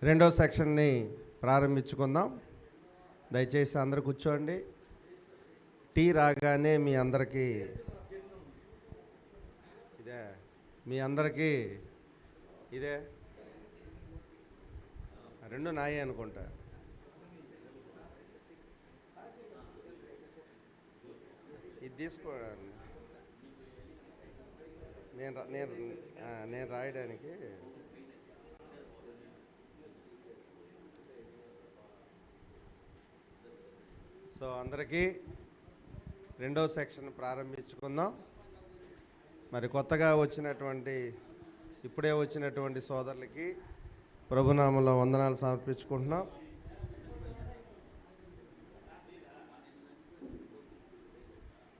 రెండో సెక్షన్ని ప్రారంభించుకుందాం. దయచేసి అందరూ కూర్చోండి. టీ రాగానే మీ అందరికీ ఇదే రెండు నాయే అనుకుంటా. ఇది తీసుకో, నేను రాయడానికి. సో అందరికీ రెండో సెక్షన్ ప్రారంభించుకుందాం. మరి కొత్తగా ఇప్పుడే వచ్చినటువంటి సోదరులకి ప్రభునామంలో వందనాలు సమర్పించుకుంటున్నాం.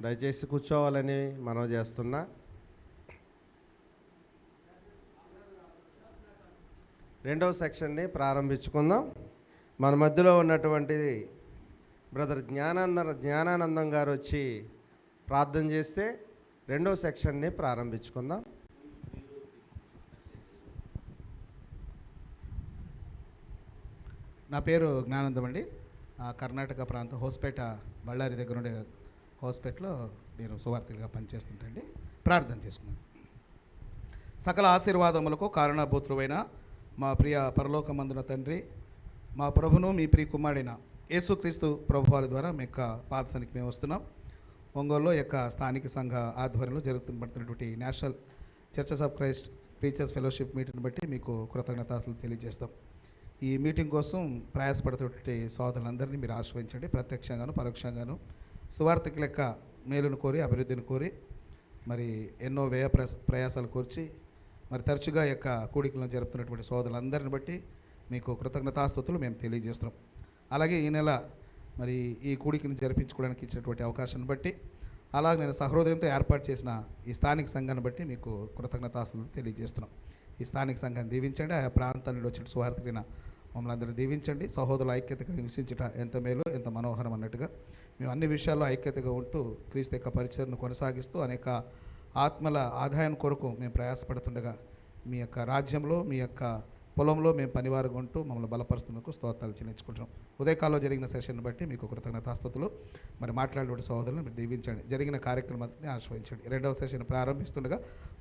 దయచేసి కూర్చోవాలని మనవి చేస్తున్నా. రెండవ సెక్షన్ని ప్రారంభించుకుందాం. మన మధ్యలో ఉన్నటువంటి బ్రదర్ జ్ఞానానందం గారు వచ్చి ప్రార్థన చేస్తే రెండో సెక్షన్ని ప్రారంభించుకుందాం. నా పేరు జ్ఞానానందం అండి. కర్ణాటక ప్రాంతం హోస్పేట, బళ్ళారి దగ్గర ఉండే హోస్పేటలో నేను సువార్థిగా పనిచేస్తుంటండి. ప్రార్థన చేసుకున్నాను. సకల ఆశీర్వాదములకు కారణభూతుడైన మా ప్రియ పరలోకమందున తండ్రి, మా ప్రభును మీ ప్రియ కుమారుడైన యేసుక్రీస్తు ప్రభువారి ద్వారా మీ యొక్క పాదసనికి మేము వస్తున్నాం. ఒంగోలులో యొక్క స్థానిక సంఘ ఆధ్వర్యంలో జరుగుతున్నటువంటి National Churches of Christ preachers Fellowship మీటింగ్ని బట్టి మీకు కృతజ్ఞతాస్తులు తెలియజేస్తాం. ఈ మీటింగ్ కోసం ప్రయాసపడుతున్నటువంటి సోదరులందరినీ మీరు ఆశ్రయించండి. ప్రత్యక్షంగాను పరోక్షంగాను సువార్థిక లెక్క మేలును కోరి, అభివృద్ధిని కోరి, మరి ఎన్నో ప్రయాసాలు కోర్చి మరి తరచుగా యొక్క కూడికలను జరుపుతున్నటువంటి సోదరులందరిని బట్టి మీకు కృతజ్ఞతాస్తుతులు మేము తెలియజేస్తున్నాం. అలాగే ఈ నెల మరి ఈ కూడికను జరిపించుకోవడానికి ఇచ్చినటువంటి అవకాశాన్ని బట్టి, అలాగే నేను సహృదయంతో ఏర్పాటు చేసిన ఈ స్థానిక సంఘాన్ని బట్టి మీకు కృతజ్ఞతాస్తులు తెలియజేస్తున్నాం. ఈ స్థానిక సంఘాన్ని దీవించండి. ఆయా ప్రాంతాల్లో వచ్చిన సువార్థికైన మమ్మల్ని అందరూ దీవించండి. సహోదరుల ఐక్యతగా నివసించుట ఎంత మేలు, ఎంత మనోహరం అన్నట్టుగా మేము అన్ని విషయాల్లో ఐక్యతగా ఉంటూ క్రీస్తు యొక్క పరిచయను కొనసాగిస్తూ అనేక ఆత్మల ఆదాయం కొరకు మేము ప్రయాసపడుతుండగా మీ యొక్క రాజ్యంలో, మీ యొక్క పొలంలో మేము పనివారుగా ఉంటూ మమ్మల్ని బలపరుస్తున్నందుకు స్తోత్రాలు చెల్లించుకుంటున్నాం. ఉదయకాలంలో జరిగిన సెషన్ను బట్టి మీకు కృతజ్ఞతాస్తుతులు. మరి మాట్లాడినటువంటి సహోదరులను మీరు దీవించండి. జరిగిన కార్యక్రమాన్ని ఆశ్రయించండి. రెండవ సెషన్ ప్రారంభిస్తుండగా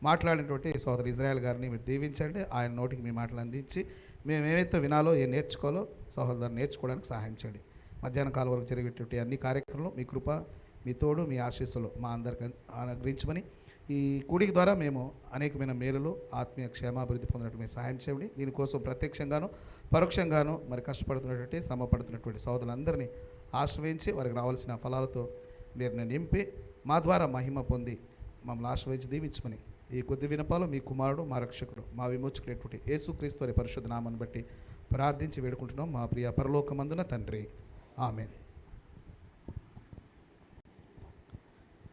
మాట్లాడినటువంటి సహోదరు ఇజ్రాయెల్ గారిని మీరు దీవించండి. ఆయన నోటికి మీ మాటలు అందించి మేము ఏమైతే వినాలో, ఏం నేర్చుకోవాలో సహోదరులు నేర్చుకోవడానికి సహాయం చేయండి. మధ్యాహ్న కాలం వరకు జరిగేటువంటి అన్ని కార్యక్రమాలు మీ కృప, మీ తోడు, మీ ఆశీస్సులు మా అందరికీ అనుగ్రహించమని, ఈ కూడిక ద్వారా మేము అనేకమైన మేలులు, ఆత్మీయ క్షేమాభివృద్ధి పొందినటువంటి సహాయం చేయండి. దీనికోసం ప్రత్యక్షంగాను పరోక్షంగాను మరి కష్టపడుతున్నటువంటి, శ్రమ పడుతున్నటువంటి సోదరులందరినీ ఆశ్రయించి వారికి రావాల్సిన ఫలాలతో మీరు నింపి మా ద్వారా మహిమ పొంది మమ్మల్ని ఆశ్రయించి దీవించమని ఈ కొద్ది వినపాలు మీ కుమారుడు, మా రక్షకుడు, మా విమోచకుడైనటువంటి యేసుక్రీస్తు వారి పరిశుద్ధ నామాన్ని బట్టి ప్రార్థించి వేడుకుంటున్నాం మా ప్రియ పరలోకమందున తండ్రి. ఆమేన్.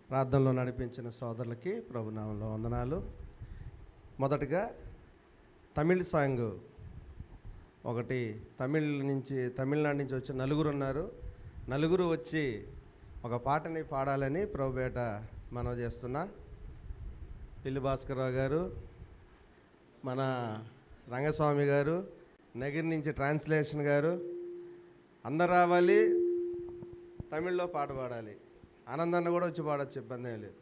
ప్రార్థనలో నడిపించిన సోదరులకి ప్రభునామంలో వందనాలు. మొదటగా తమిళ సాంగ్ ఒకటి, తమిళనాడు నుంచి వచ్చి నలుగురు ఉన్నారు. నలుగురు వచ్చి ఒక పాటని పాడాలని ప్రభుపేట మనవి చేస్తున్నా. పిల్లి భాస్కరరావు గారు, మన రంగస్వామి గారు, నగిరి నుంచి ట్రాన్స్లేషన్ గారు, అందరు రావాలి. తమిళ్లో పాట పాడాలి. ఆనందాన్ని కూడా వచ్చి పాడచ్చు, ఇబ్బంది ఏం లేదు.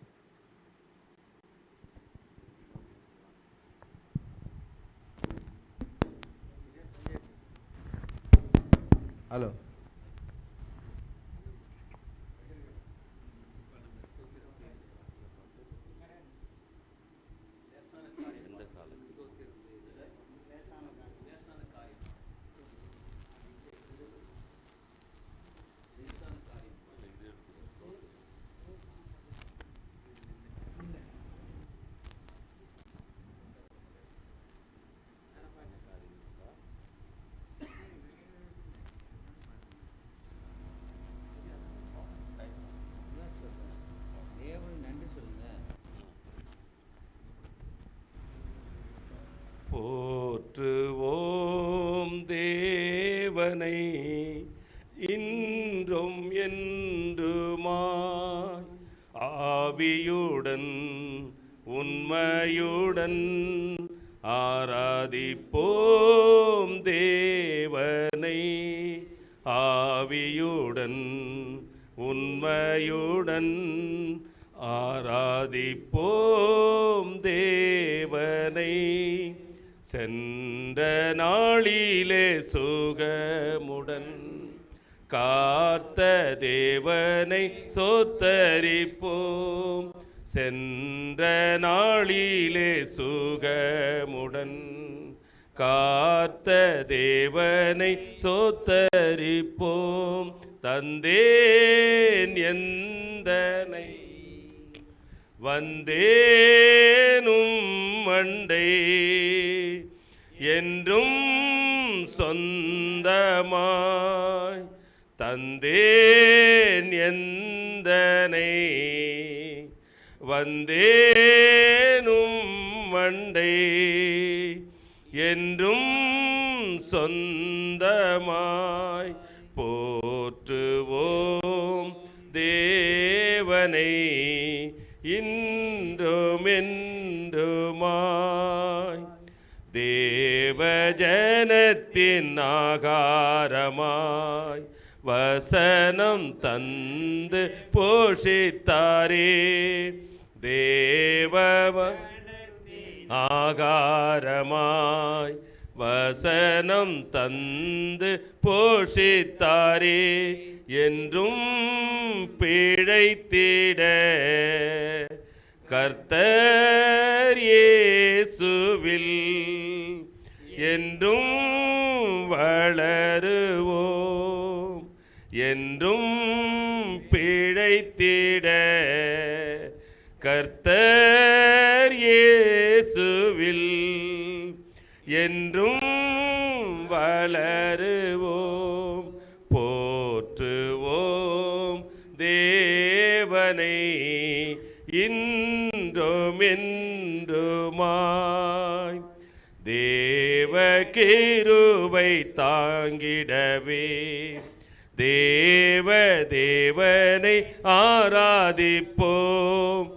హలో. போற்றுவோம் தேவனை இன்றும் என்றுமாய், ஆவியுடன் உண்மையுடன் ஆராதிப்போம் தேவனை ஆவியுடன் உண்மையுடன் ஆராதிப்போம் தேவனை சென்ற நாளிலே சுகமுடன் காத்த தேவனை சோத்தரிப்போம் சென்ற நாளிலே சுகமுடன் காத்த தேவனை சோத்தரிப்போம் தந்தேன் எந்தனை வந்தேனும் மண்டை என்றும் சொந்தமாய் தந்தேன் எந்தனை வந்தேனும் மண்டை என்றும் சொந்தமாய் போற்றுவோம் தேவனை இன்றுமென்றுமாய் தேவஜனத்தின் ஆகாரமாய் வசனம் தந்து போஷித்தாரே தேவ ஆகாரமாய் வசனம் தந்து போஷித்தாரே என்றும் பிழைத்திட கர்த்தர் இயேசுவில் என்றும் வளருவோம் என்றும் பிழைத்திட கர்த்தர் இயேசுவில் என்றும் வளருவோம் போற்றுவோம் தேவனை இன்றுமென்றுமாய் தேவ கிருபை தாங்கிடவே தேவனை ஆராதிப்போம்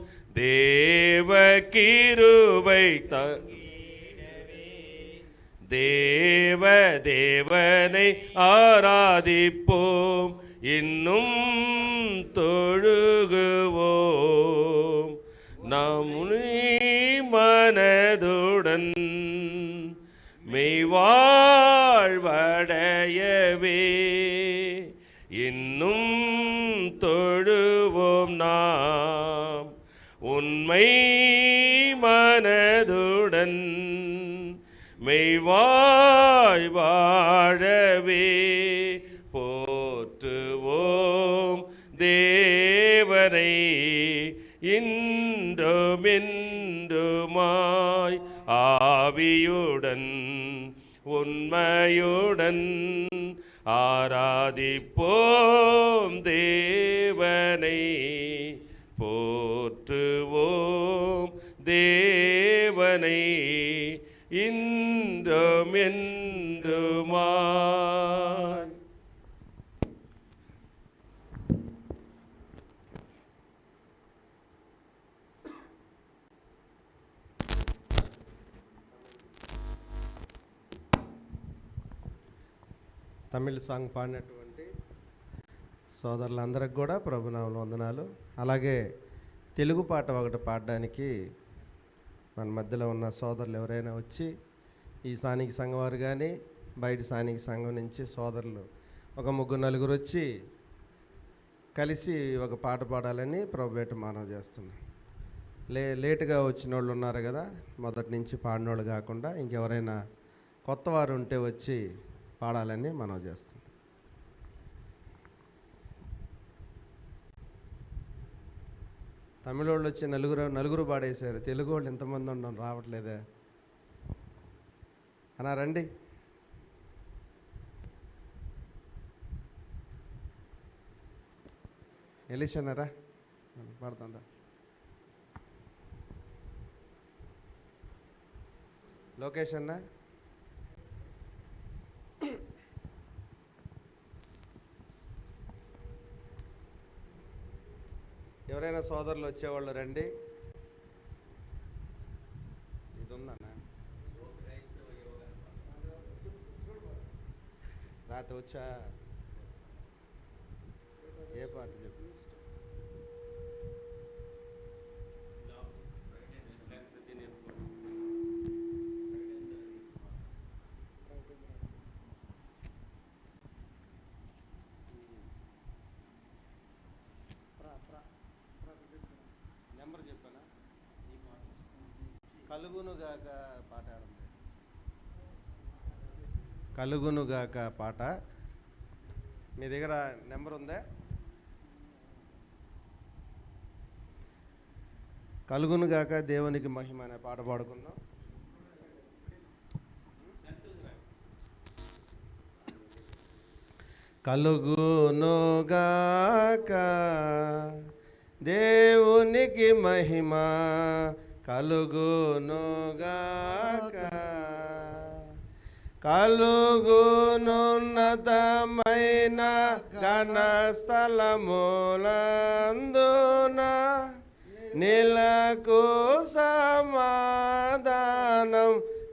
தேவ கிருபை தேவனை ஆராதிப்போம் இன்னும் தொழுகுவோம் நாம் மனதுடன் மெய்வாழ்வடையவே இன்னும் தொழுவோம் நாம் உண்மை மனதுடன் மெய்வாய் வாழவே போற்றுவோம் தேவனை இன்றுமென்றுமாய் ஆவியுடன் உண்மையுடன் ஆராதிப்போம் தேவனை போற்றுவோம் தேவனை இன்றுமென்றுமாய். తమిళ సాంగ్ పాడినటువంటి సోదరులందరికి కూడా ప్రభునామములో వందనాలు. అలాగే తెలుగు పాట ఒకటి పాడడానికి మన మధ్యలో ఉన్న సోదరులు ఎవరైనా వచ్చి ఈ స్థానిక సంఘం వారు కానీ బయట స్థానిక సంఘం నుంచి సోదరులు ఒక ముగ్గురు నలుగురు వచ్చి కలిసి ఒక పాట పాడాలని ప్రభుపేట మనవి చేస్తున్నాం. లేటుగా వచ్చిన వాళ్ళు ఉన్నారు కదా, మొదటి నుంచి పాడినోళ్ళు కాకుండా ఇంకెవరైనా కొత్త వారు ఉంటే వచ్చి పాడాలని మనవి చేస్తున్నాం. తమిళ వాళ్ళు వచ్చి నలుగురు పాడేశారు, తెలుగు వాళ్ళు ఎంతమంది ఉండడం రావట్లేదే అన్నా, రండి. ఎలిషన్నారా పాడుతుందా? లోకేష్ అన్నా, ఎవరైనా సోదరులు వచ్చేవాళ్ళు రండి. ఇది ఉందన్నా. తాత వచ్చా ఏ పాట చెప్పు. నెంబర్ చెప్పానా? కలుగునుగాక పాట ఆడండి. కలుగునుగాక పాట మీ దగ్గర నెంబర్ ఉందా? కలుగునుగాక దేవునికి మహిమ అనే పాట పాడుకుందాం. కలుగునుగాక దేవునికి మహిమ కలుగునుగాక కలుగునున్నతమైన ఘనస్థలములందున నిలకు సమాధానం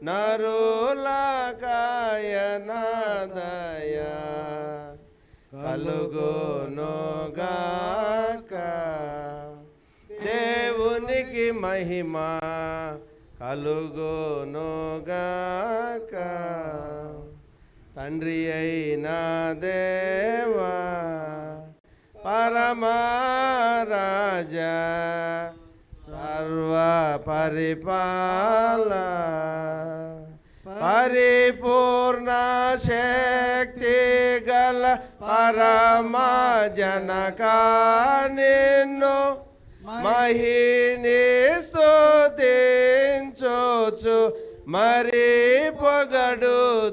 నరులకాయనదయ కలుగునుగాక దేవునికి మహిమ కలుగునుగాక. తండ్రి అయిన దేవా పరమరాజా సర్వ పరిపాల పరిపూర్ణ శక్తి గల పరమ జనక నిన్ను మహిని స్తుతించుచు మరి పొగడుచున్నాము.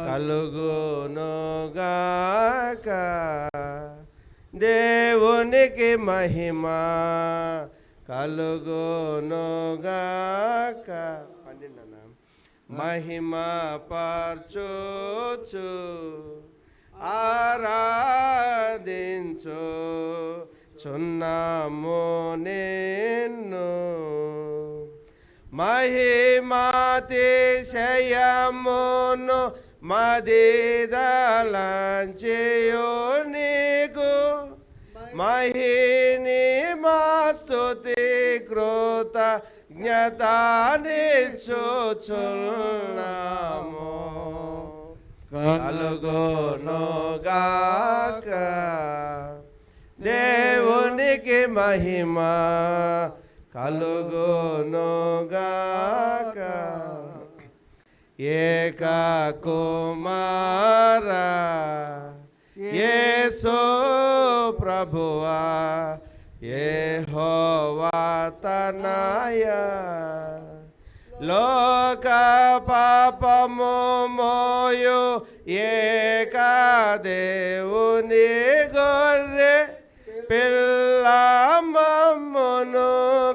కలుగునుగాక దేవునికి మహిమ కలుగునుగాక. 12 మహిమ పర్చుచు ఆరాధించు చున్నాము నిన్ను మహిమాతిశయమును మదిదలంచెయు నీకు మహిని మా స్తుతి కృత జ్ఞాతానిచ్చుచున్నాము. కలుగునుగాక దేవునికి మహిమ కలుగునుగాక. ఏక కుమార యేసు ప్రభువా యెహోవా తనయ లోక పాపము మోయు ఏక దేవుని గొర్రె పిల్ల మమ్మును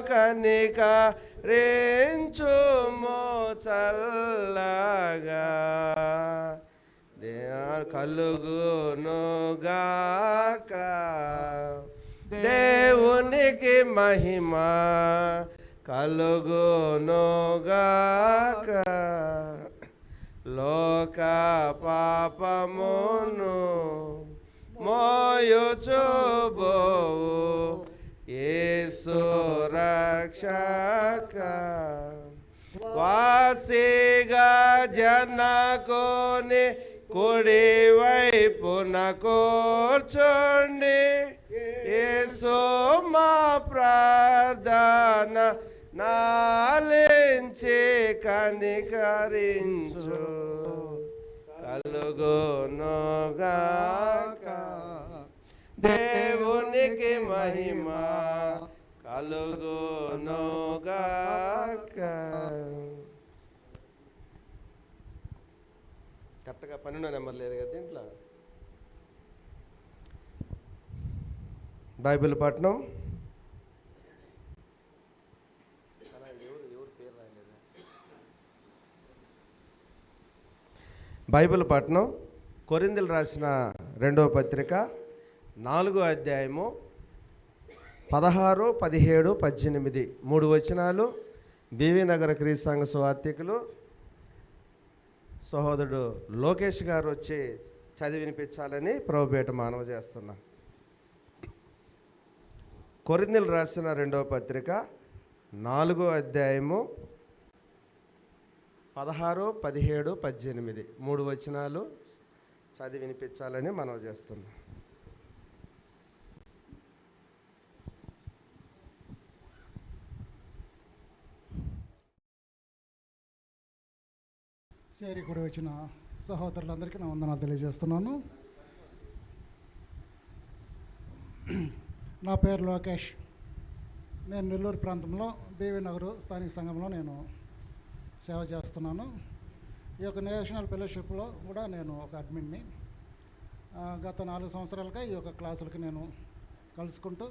కనికరించుము చల్లగా. కలుగునుగాక దేవునికి మహిమ కలుగునుగాక. లోక పాపమును మోయుచుబోవు యేసు రక్షక వాసిగా జనకుని కుడి వైపున కూర్చోండి యేసు మా ప్రార్థన నాలించి కనికరించు. కలుగునుగాక దేవునికి మహిమ కలుగునుగాక. కరెక్ట్గా 12 నెంబర్ లేదు కదా దీంట్లో. బైబిల్ పట్నం బైబిల్ పట్నం కొరింథీయులు రాసిన 2వ పత్రిక 4వ అధ్యాయము 16, 17, 18 3 వచనాలు. బీవీ నగర క్రీస్తు సంఘ సువార్థికులు సహోదరుడు లోకేష్ గారు వచ్చి చదివి వినిపించాలని ప్రభుపేట మనవి చేస్తున్నా. కొరింథీయులు రాసిన 2వ పత్రిక 4వ అధ్యాయము 16, 17, 18 3 వచనాలు చదివి వినిపించాలని మనవి చేస్తున్నాం. చేరి వచ్చిన సహోదరులందరికీ నా వందనాలు తెలియజేస్తున్నాను. నా పేరు లోకేష్. నేను నెల్లూరు ప్రాంతంలో బీవీ నగరు స్థానిక సంఘంలో నేను సేవ చేస్తున్నాను. ఈ యొక్క నేషనల్ ఫెలోషిప్లో కూడా నేను ఒక అడ్మిన్ని. గత 4 సంవత్సరాలుగా ఈ యొక్క క్లాసులకి నేను కలుసుకుంటూ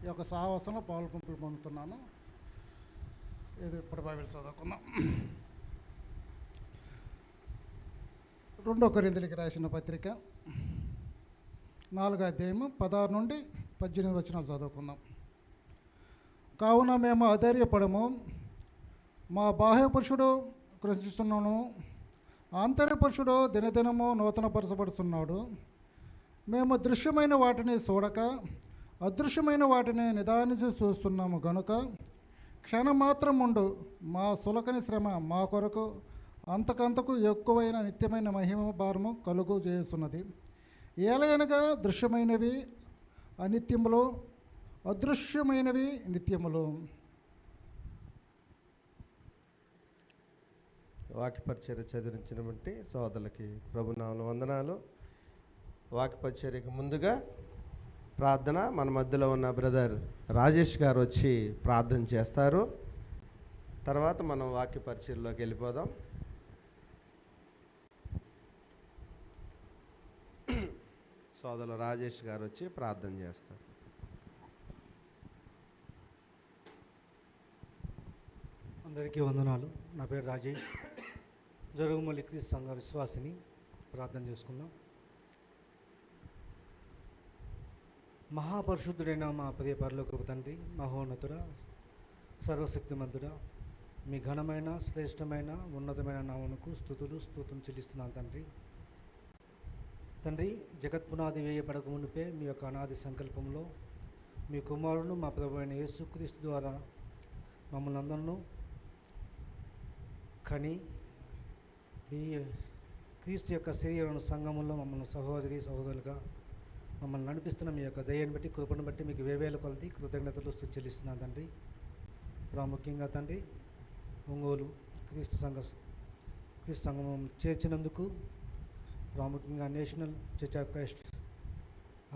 ఈ యొక్క సహవాసంలో పాలు పొందుతున్నాను. ఇది ఇప్పుడు బైబిల్ చదువుకుందాం. 2 కొరింథీయులకు రాసిన పత్రిక 4వ అధ్యాయము 16 నుండి 18 వచనాలు చదువుకుందాం. కావున మేము అధైర్యపడము. మా బాహ్య పురుషుడు కృషిస్తున్నాను, ఆంతర్య పురుషుడు దినదినము నూతనపరచబడుతున్నాడు. మేము దృశ్యమైన వాటిని చూడక అదృశ్యమైన వాటిని నిదానించి చూస్తున్నాము గనుక క్షణమాత్రం ఉండు మా సులకని శ్రమ మా కొరకు అంతకంతకు ఎక్కువైన నిత్యమైన మహిమ భారము కలుగు చేస్తున్నది. ఏలయనగా దృశ్యమైనవి అనిత్యములు, అదృశ్యమైనవి నిత్యములు. వాక్యపరిచర్య చదివించినటువంటి సోదరులకి ప్రభునామమున వందనాలు. వాక్యపరిచర్యకు ముందుగా ప్రార్థన మన మధ్యలో ఉన్న బ్రదర్ రాజేష్ గారు వచ్చి ప్రార్థన చేస్తారు. తర్వాత మనం వాక్యపరిచర్యలోకి వెళ్ళిపోదాం. సోదరులు రాజేష్ గారు వచ్చి ప్రార్థన చేస్తారు. అందరికీ వందనాలు. నా పేరు రాజేష్. జరుగుమల్లి క్రీస్తు సంఘ విశ్వాసిని. ప్రార్థన చేసుకుందాం. మహాపరిశుద్ధుడైన మా ప్రియ పరలోకపు తండ్రి, మహోన్నతుడ, సర్వశక్తిమంతుడ, మీ ఘనమైన శ్రేష్టమైన ఉన్నతమైన నామమునకు స్తుతులు చెల్లిస్తున్నాను తండ్రి. తండ్రి, జగత్పునాది వేయబడక మునిపే మీ యొక్క అనాది సంకల్పంలో మీ కుమారుడు మా ప్రభు అయిన యేసుక్రీస్తు ద్వారా మమ్మల్ని అందరినూ కని మీ క్రీస్తు యొక్క శరీరం సంఘములో మమ్మల్ని సహోదరులుగా మమ్మల్ని నడిపిస్తున్న మీ యొక్క దయని బట్టి, కృపను బట్టి మీకు వేవేల కొలది కృతజ్ఞతలు చెల్లిస్తున్నాను తండ్రి. ప్రాముఖ్యంగా తండ్రి, ఒంగోలు క్రీస్తు సంఘం చేర్చినందుకు, ప్రాముఖ్యంగా నేషనల్ చర్చ్ ఆఫ్ క్రైస్ట్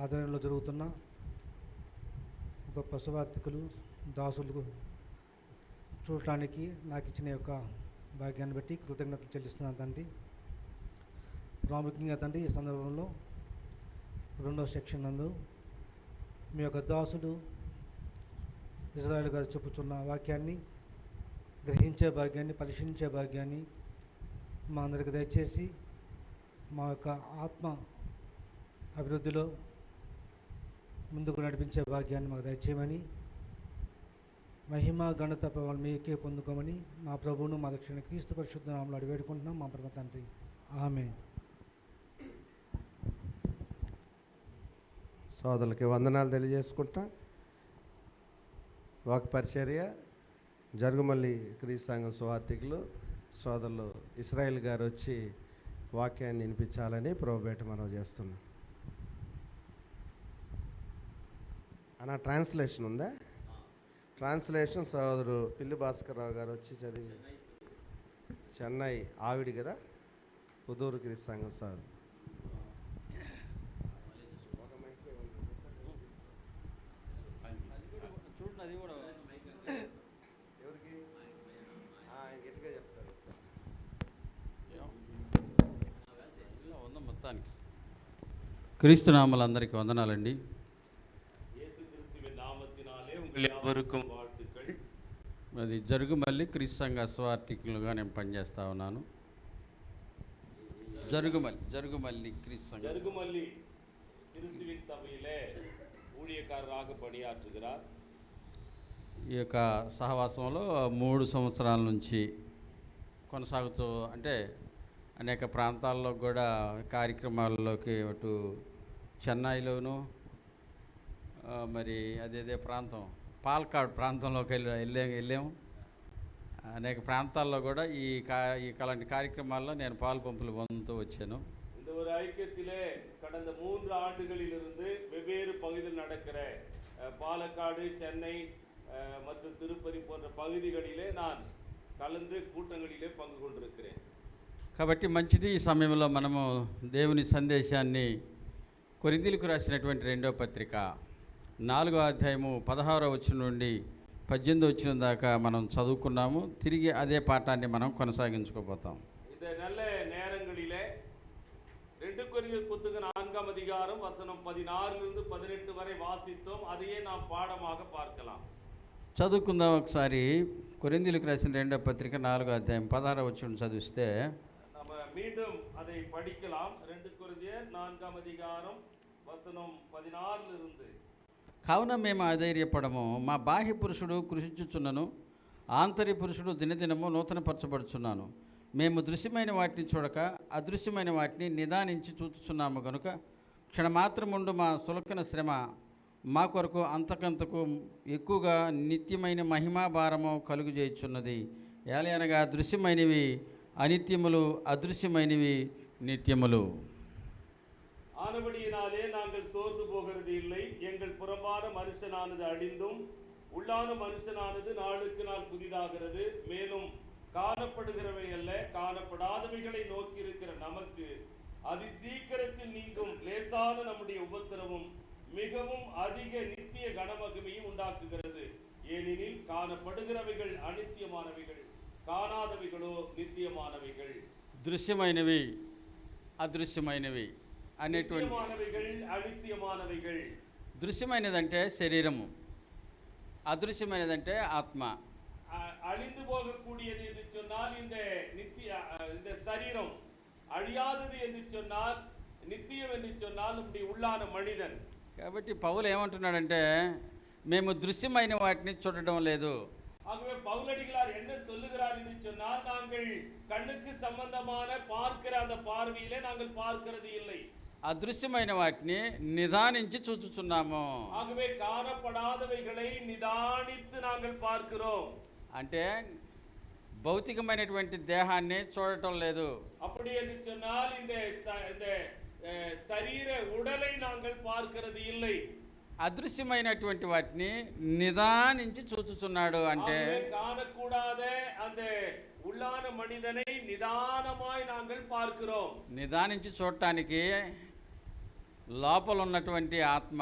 ఆధ్వర్యంలో జరుగుతున్న గొప్ప సువార్థికులు దాసులు చూడటానికి నాకు ఇచ్చిన యొక్క భాగ్యాన్ని బట్టి కృతజ్ఞతలు చెల్లిస్తున్నాను తండ్రి. ప్రాముఖ్యంగా తండ్రి, ఈ సందర్భంలో 2వ సెక్షన్ నందు మీ యొక్క దాసుడు ఇజ్రాయేల్ గారు చెప్పుచున్న వాక్యాన్ని గ్రహించే భాగ్యాన్ని, పరిశీలించే భాగ్యాన్ని మా అందరికి దయచేసి మా యొక్క ఆత్మ అభివృద్ధిలో ముందుకు నడిపించే భాగ్యాన్ని మాకు దయచేయమని, మహిమ ఘనత ప్రభావం మీకే పొందుకోమని మా ప్రభువును మా దక్షిణ క్రీస్తు పరిశుద్ధ నామములో అడిగి వేడుకుంటున్నాం మా పరమ తండ్రి. ఆమేన్. సోదరులకి వందనాలు తెలియజేసుకుంటా. వాక్యపరిచర్య జరుగుమల్లి క్రీస్తు సంఘం సువార్థికులు సోదరులు ఇస్రాయేల్ గారు వచ్చి వాక్యాన్ని వినిపించాలని ప్రభుపేట మనం చేస్తున్నాం. అన్న ట్రాన్స్లేషన్ ఉందా? ట్రాన్స్లేషన్ సోదరు పిల్లి భాస్కర్రావు గారు వచ్చి చదివి, చెన్నై ఆవిడి కదా, పుదూరు క్రీస్తు సంఘం సార్. క్రీస్తునామలందరికీ వందనాలండి. అది జరుగుమల్లి క్రీస్తు సంఘ స్వార్థికులుగా నేను పనిచేస్తా ఉన్నాను. జరుగుమల్లి క్రీస్తు సంఘ ఈ యొక్క సహవాసంలో 3 సంవత్సరాల నుంచి కొనసాగుతూ, అంటే అనేక ప్రాంతాల్లో కూడా కార్యక్రమాల్లోకి అటు చెన్నైలోను మరి అదేదే ప్రాంతం పాలక్కాడ్ ప్రాంతంలోకి వెళ్ళాము. అనేక ప్రాంతాల్లో కూడా అలాంటి కార్యక్రమాల్లో నేను పాలు పంపులు పొందుతూ వచ్చాను. இந்த ஒரு ஐக்கியத்திலே கடந்த 3 ஆண்டுகளிலிருந்து வெவ்வேறு பகுதியில் நடக்கிற பாலக்காடு, சென்னை மற்றும் திருப்பதி போன்ற பகுதிகளிலே நான் கலந்து கூட்டங்களிலே பங்கு கொண்டிருக்கிறேன். కాబట్టి మంచిది. ఈ సమయంలో మనము దేవుని సందేశాన్ని కొరింథీయులకు రాసినటువంటి 2వ పత్రిక 4వ అధ్యాయము 16వ వచనం నుండి 18వ వచనం దాకా మనం చదువుకున్నాము. తిరిగి అదే పాఠాన్ని మనం కొనసాగించుకోబోతాం. இந்த நல்ல நேரங்களிலே 2 கொரிந்தியர் புத்தகம் 4ஆம் அதிகாரம் வசனம் 16 18 வரை வாசித்தோம். அதையே நாம் பாடமாக பார்க்கலாம். చదువుకుందాం ఒకసారి. కొరింథీయులకు రాసిన 2వ పత్రిక 4వ అధ్యాయం 16వ వచనం చదివిస్తే நம்ம மீண்டும் அதை படிக்கலாம். 2 கொரிந்தியர் 4ஆம் அதிகாரம் వసనం 16 కావున మేము అధైర్యపడము. మా బాహ్య పురుషుడు కృషించుచున్నను, ఆంతర్య పురుషుడు దినదినము నూతనపరచబడుచున్నాను. మేము దృశ్యమైన వాటిని చూడక అదృశ్యమైన వాటిని నిదానించి చూచుచున్నాము గనుక క్షణమాత్రముండు మా సులకన శ్రమ మా కొరకు అంతకంతకు ఎక్కువగా నిత్యమైన మహిమా భారము కలుగు చేయుచున్నది. ఏలయనగా దృశ్యమైనవి అనిత్యములు, అదృశ్యమైనవి నిత్యములు. ஆனபடியினாலே நாங்கள் சோர்ந்து போகிறது இல்லை. எங்கள் புறம்பான மனுஷனானது அழிந்தும் உள்ளான மனுஷனானது நாளுக்கு நாள் புதிதாகிறது. மேலும் காணப்படுகிறவை அல்ல, காணப்படாதவைகளை நோக்கி இருக்கிற நமக்கு அதி சீக்கிரத்தில் நீங்கும் லேசான நம்முடைய உபத்திரவும் மிகவும் அதிக நித்திய கனமகிமையும் உண்டாக்குகிறது. ஏனெனில் காணப்படுகிறவைகள் அனித்தியமானவைகள், காணாதவைகளோ நித்தியமானவைகள். దృశ్యమైనవి అదృశ్యమైనవి అనేటువంటి అనిత్యమానవిகள். దృశ్యమైనదంటే శరీరము, అదృశ్యమైనదంటే ఆత్మ. அழிந்து போகக்கூடியது என்று சொன்னால் இந்த சரீரம், అழிయాதது என்று சொன்னால் నిత్యం என்று சொன்னால் நம்முடைய உள்ளான మనిదన్. కాబట్టి పౌలు ఏమంటున్నాడంటే మేము దృశ్యమైన వాటిని చూడడం లేదు. ஆகவே பவுலடிகளார் என்ன சொல்லுகிறார் என்று சொன்னால் நாங்கள் கண்ணுக்கு சம்பந்தமான பார்க்கிற அந்த பார்வையிலே நாங்கள் பார்க்கிறது இல்லை, అదృశ్యమైన వాటిని నిదానించి చూచుచున్నాము. ஆகவே காணப்படாதவைகளை நிதானித்து நாங்கள் பார்க்கிறோம். అంటే భౌతికమైనటువంటి దేహాన్ని చూడటం లేదు. அப்படி என்று சொன்னால் இந்த శరీర உடலை நாங்கள் பார்க்கிறது இல்லை, అదృశ్యమైనటువంటి వాటిని నిదానించి చూచుచున్నాడు. అంటే காணக்கூடாத அந்த உள்ளான மனிதனை நிதானமாய் நாங்கள் பார்க்கிறோம். నిదానించి చూడటానికి లోపల ఉన్నటువంటి ఆత్మ,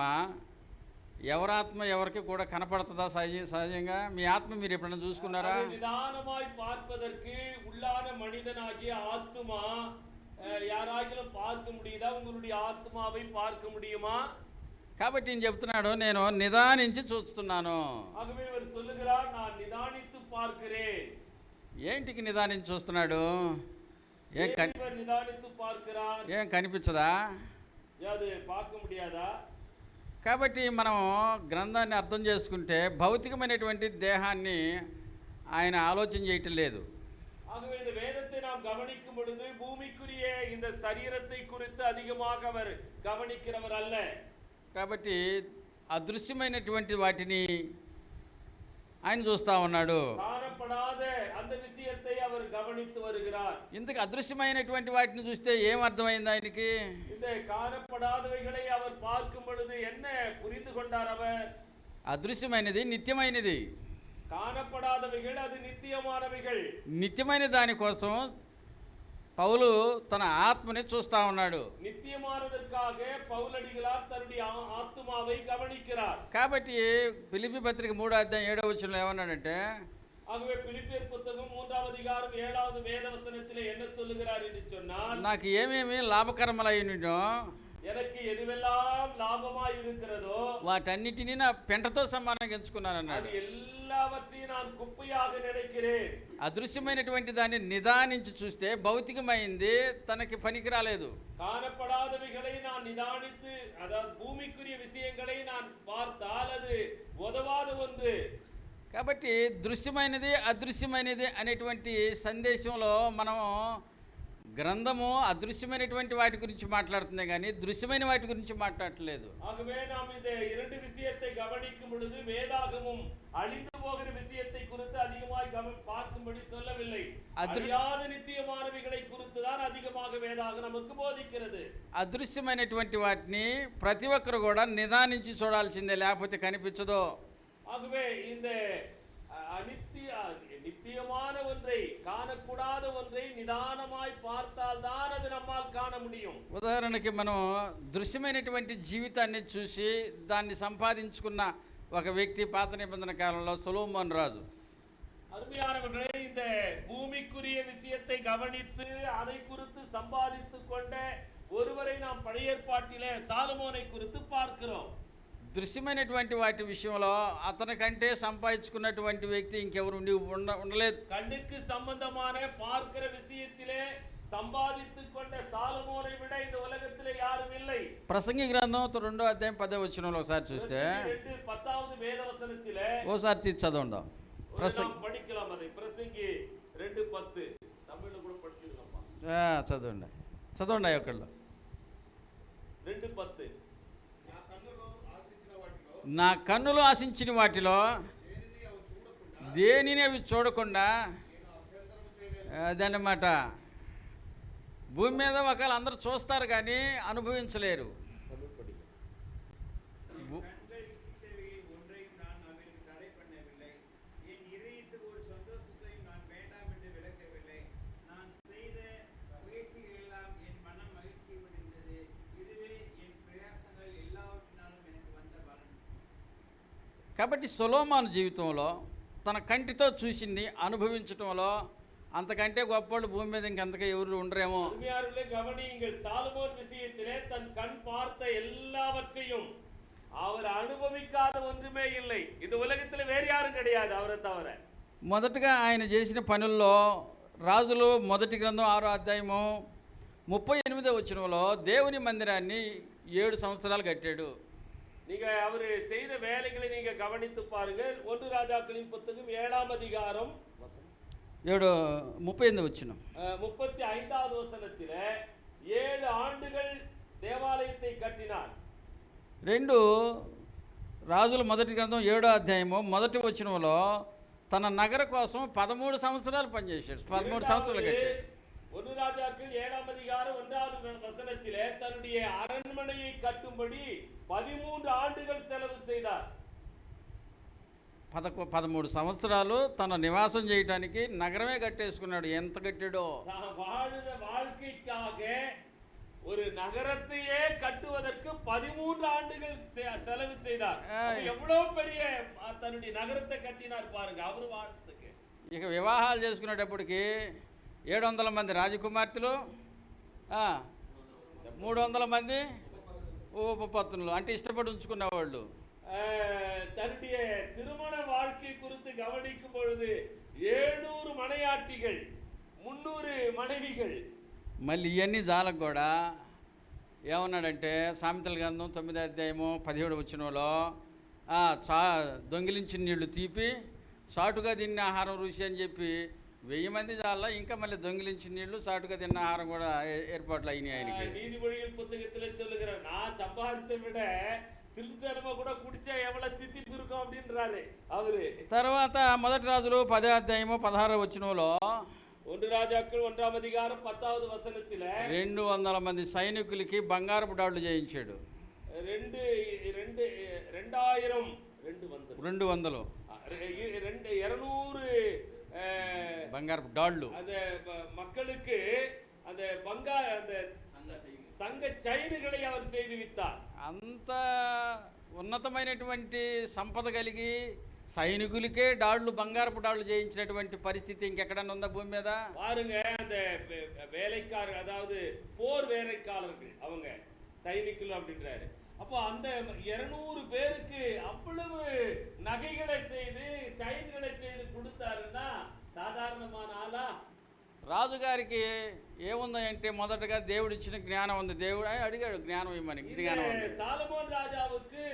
ఎవరాత్మ ఎవరికి కూడా కనపడుతుందా? సహజంగా మీ ఆత్మ మీరు ఎప్పుడైనా చూసుకున్నారా? నిదానమాய் பார்ப்பதற்கு உள்ளான மனிதனாகிய ஆத்மா யாராகிலும் பார்க்க முடியுதா? உங்களுடைய ఆత్మాவை பார்க்க முடியுமா? కాబట్టి నేను చెప్తున్నాడు, నేను నిదానించి చూస్తున్నాను. ஆகவே இவர் சொல்லுகிறார், நான் நிதானித்து பார்க்கிறேன். ఏంటికి నిదానించి చూస్తున్నాడు? నిదానిத்து பார்க்கிறார். ఏం కనిపించదా? అది பார்க்க முடியாதா? కాబట్టి మనం గ్రంథాన్ని అర్థం చేసుకుంటే భౌతికమైనటువంటి దేహాన్ని ఆయన ఆలోచన చేయటం లేదు. ஆகவே இந்த வேதத்தை நாம் கவனிக்கும் பொழுது பூமிக்குரிய இந்த சரீரத்தை குறித்து அதிகமாக அவர் கவனிக்கிறவர் அல்ல. కాబట్టి అదృశ్యమైనటువంటి వాటిని ఆయన చూస్తూ ఉన్నాడు. కానపడాద அந்த விஷயத்தை அவர் கவனித்து வருகிறார். ఇందుకు అదృశ్యమైనటువంటి వాటిని చూస్తే ఏం అర్థమైంది ఆయనకి? இந்த காணப்படாதவைகளை அவர் பார்க்கும் பொழுது என்ன புரிந்து கொண்டார் அவர்? అదృశ్యమైనది నిత్యమైనది, காணப்படாதவைகள் அது நித்தியமானவைகள். నిత్యమైన దాని కోసం పౌలు తన ఆత్మని చూస్తూ ఉన్నాడు. నిత్యమానదற்காக పౌలడిగలార్ తన్నుடைய ఆత్మాவை గమనిக்கிறார். కాబట్టి ఫిలిప్పీ పత్రిక 3వ అధ్యాయం 7వ వచనంలో ఏమన్నాడంటే, ஆகவே பிலிப்பியர் புத்தகம் 3ஆம் அதிகாரம் 7வது வேதவசனத்திலே என்ன சொல்லுகிறார் என்று சொன்னால், నాకు ఏమేమి లాభకరములైనో எனக்கு எதுவெல்லாம் లాభமாய் இருக்கிறதோ వాటన్నిటిని నా పెంటతో సమానంగా ఎంచుకున్నాను అన్నాడు. అది எல்லாவற்றையும் நான் குப்பையாக நினைக்கிறேன். అదృశ్యమైనటువంటి దాన్ని నిదానించి చూస్తే భౌతికమైంది తనకి పనికి రాలేదు. காணப்படாதவைகளை நான் நிதானித்து, அதாவது பூமிக்குரிய விஷயங்களை நான் பார்த்தால் அது உதவாத ஒன்று. కాబట్టి దృశ్యమైనది అదృశ్యమైనది అనేటువంటి సందేశంలో మనం గ్రంథము అదృశ్యమైనటువంటి వాటి గురించి మాట్లాడుతుంది కానీ దృశ్యమైన వాటి గురించి మాట్లాడట్లేదు. ஆகவே நாம் இந்த இரண்டு விஷயத்தை கவனிக்கும் பொழுது வேதாகமும் அழிந்து போகிற விஷயத்தை குறித்து அதிகமாய் பார்க்கும்படி சொல்லவில்லை. அழியாத நித்தியமானவைகளை குறித்து தான் அதிகமாக வேதாகம் நமக்கு போதிக்கிறது. అదృశ్యమైనటువంటి వాటిని ప్రతి ఒక్కరు కూడా నిదానించి చూడాల్సిందే, లేకపోతే కనిపించదు. ஆகவே இந்த நித்தியமான ஒன்றை, காணக்கூடாத ஒன்றை நிதானமாய் பார்த்தால் தான் அது நம்மால் காண முடியும். ఉదాహరణకి మనం దృశ్యమైనటువంటి జీవితాన్ని చూసి దాన్ని సంపాదించుకున్న ఒక వ్యక్తి పాత నిబంధన కాలంలో సొలొమోన్ రాజు. அருமையானவர்களே, இந்த பூமிக்குரிய விஷயத்தை கவனித்து அதை குறித்து சம்பாதித்துக் கொண்ட ஒருவரை நாம் பழைய ஏற்பாட்டிலே சாலமோனை குறித்து பார்க்கிறோம். దృశ్యమైనటువంటి వాటి విషయంలో అతనికంటే సంపాదించుకున్నటువంటి వ్యక్తి ఇంకెవరు ఉండలేదు. கண்ணுக்கு சம்பந்தமான பார்க்கிற விஷயத்திலே சம்பாதித்துக் கொண்ட சாலமோனை விட இந்த உலகத்திலே யாரும் இல்லை. ప్రసంగి గ్రంథం 2వ అధ్యాయం 10వ వచనంలో ఒకసారి చూస్తే 10வது வேதவசனத்திலே ఓసారి చదవండి. படிக்கலாம் அதை. பிரசங்கி 2:10 தமிழ்ல கூட படிச்சிருக்கோம்ப்பா. చదవండి ఒకళ్ళు. 2:10 నా కన్నులు ఆశించిన వాటిలో దేనిని అవి చూడకుండా, అదన్నమాట. భూమి మీద ఒకవేళ అందరూ చూస్తారు కానీ అనుభవించలేరు. కాబట్టి సొలొమోను జీవితంలో తన కంటితో చూసింది అనుభవించటంలో అంతకంటే గొప్పవాళ్ళు భూమి మీద ఇంకంతగా ఎవరు ఉండరేమో. கவனியுங்கள், சாலமோன் விஷயத்திலே தன் கண் பார்த்த எல்லாவற்றையும் அவர் அனுபவிக்காத ஒன்றுமே இல்லை. இந்த உலகத்தில் வேறு யாரும் கிடையாது அவரை தவிர. మొదటగా ఆయన చేసిన పనుల్లో రాజులు మొదటి గ్రంథం 6వ అధ్యాయము 38వ వచనంలో దేవుని మందిరాన్ని 7 సంవత్సరాలు కట్టాడు. நீங்க அவர் செய்த வேலைகளை நீங்க கவனித்து பாருங்க. 1 ராஜாக்களின் புத்தகம் 7ஆம் அதிகாரம் 35వ వచనం 35வது வசனத்திலே 7 ஆண்டுகள் தேவாலயத்தை கட்டினார். 2 రాజుల మొదటి గ్రంథం 7వ అధ్యాయము 1వ వచనంలో తన నగర కోసం 13 సంవత్సరాలు పనిచేశాడు. 13 సంవత్సరాలు కట్టాడు. 1 ராஜாக்கள் 7ஆம் அதிகாரம் 1வது வசனத்திலே தன்னுடைய அரண்மனையை கட்டும்படி 13 ஆண்டுகள் செலவு செய்தார். 13 సంవత్సరాలు తన నివాసం చేయడానికి నగరమే కట్టేసుకున్నాడు. ఎంత కట్టాడో! வாழ்ந்த வாழ்க்கைக்காக ஒரு நகரத்தையே கட்டுவதற்கு 13 ஆண்டுகள் செலவு செய்தார். எவ்வளவு பெரிய தன்னுடைய நகரத்தை கட்டினார் பாருங்க அவர் வாழ்த்துக்கு. ఇక వివాహాలు చేసుకునేటప్పటికి 700 మంది రాజకుమార్తెలు, 300 మంది ఉపపత్నులు, అంటే ఇష్టపడి ఉంచుకునేవాళ్ళు. தன்னுடைய திருமண வாழ்க்கை குறித்து கவனிக்கும் பொழுது 700 மனையாட்டிகள், 300 மனைவிகள். మళ్ళీ ఇవన్నీ జాలకు కూడా ఏమన్నాడంటే సామెతల గ్రంథం 9వ అధ్యాయము 17వ వచనంలో దొంగిలించిన నీళ్లు తీపి సాటుగా తిన్న ఆహారం రుచి అని చెప్పి 1000 మంది జాల ఇంకా మళ్ళీ దొంగిలించిన నీళ్లు సాటుగా తిన్న ఆహారం కూడా ఏర్పాట్లు అయినాయి ఆయనకి. நீதிமொழிகள் புத்தகத்திலே சொல்லுகிறார், நான் சம்பாதித்தை விட திருத்தனமா கூட குடிச்சா எவ்வளவு தித்திப்பு இருக்கும் அப்படின்றாரு அவரு. తర్వాత మొదటి రాజులు 10వ అధ్యాయము 16వ వచనంలో 1 రాజాக்கள் 1ஆம் அதிகாரம் 10வது வசனத்திலே 200 మంది సైనికులకి బంగారపు డాళ్లు చేయించాడు. 200 బంగారపు డాళ్లు அந்த மக்களுக்கு அந்த அந்த தங்க చైన్களை அவர் செய்து வித்தார். అంత ఉన్నతమైనటువంటి సంపద కలిగి సైనికులకే డాళ్లు బంగారపు డాళ్లు చేయించినటువంటి పరిస్థితి ఇంకెక్కడన్నా ఉందా భూమి మీద? பாருங்க, அந்த வேலைக்காரர், அதாவது போர் வேலைக்காரர்கள், அவங்க சைனிக்குகள் அப்படின்றாரு. அப்போ அந்த 200 பேருக்கு அவ்வளவு நகைகளை செய்து చైన్களை செய்து கொடுத்தாருன்னா సాధారణமான ఆలా? రాజుగారికి ఏముందంటే మొదటగా దేవుడు ఇచ్చిన జ్ఞానం ఉంది. దేవుడు అడిగాడు జ్ఞానం ఇవ్వమని. జ్ఞానం ఉంది. சாலமோன் ராஜாவுக்கு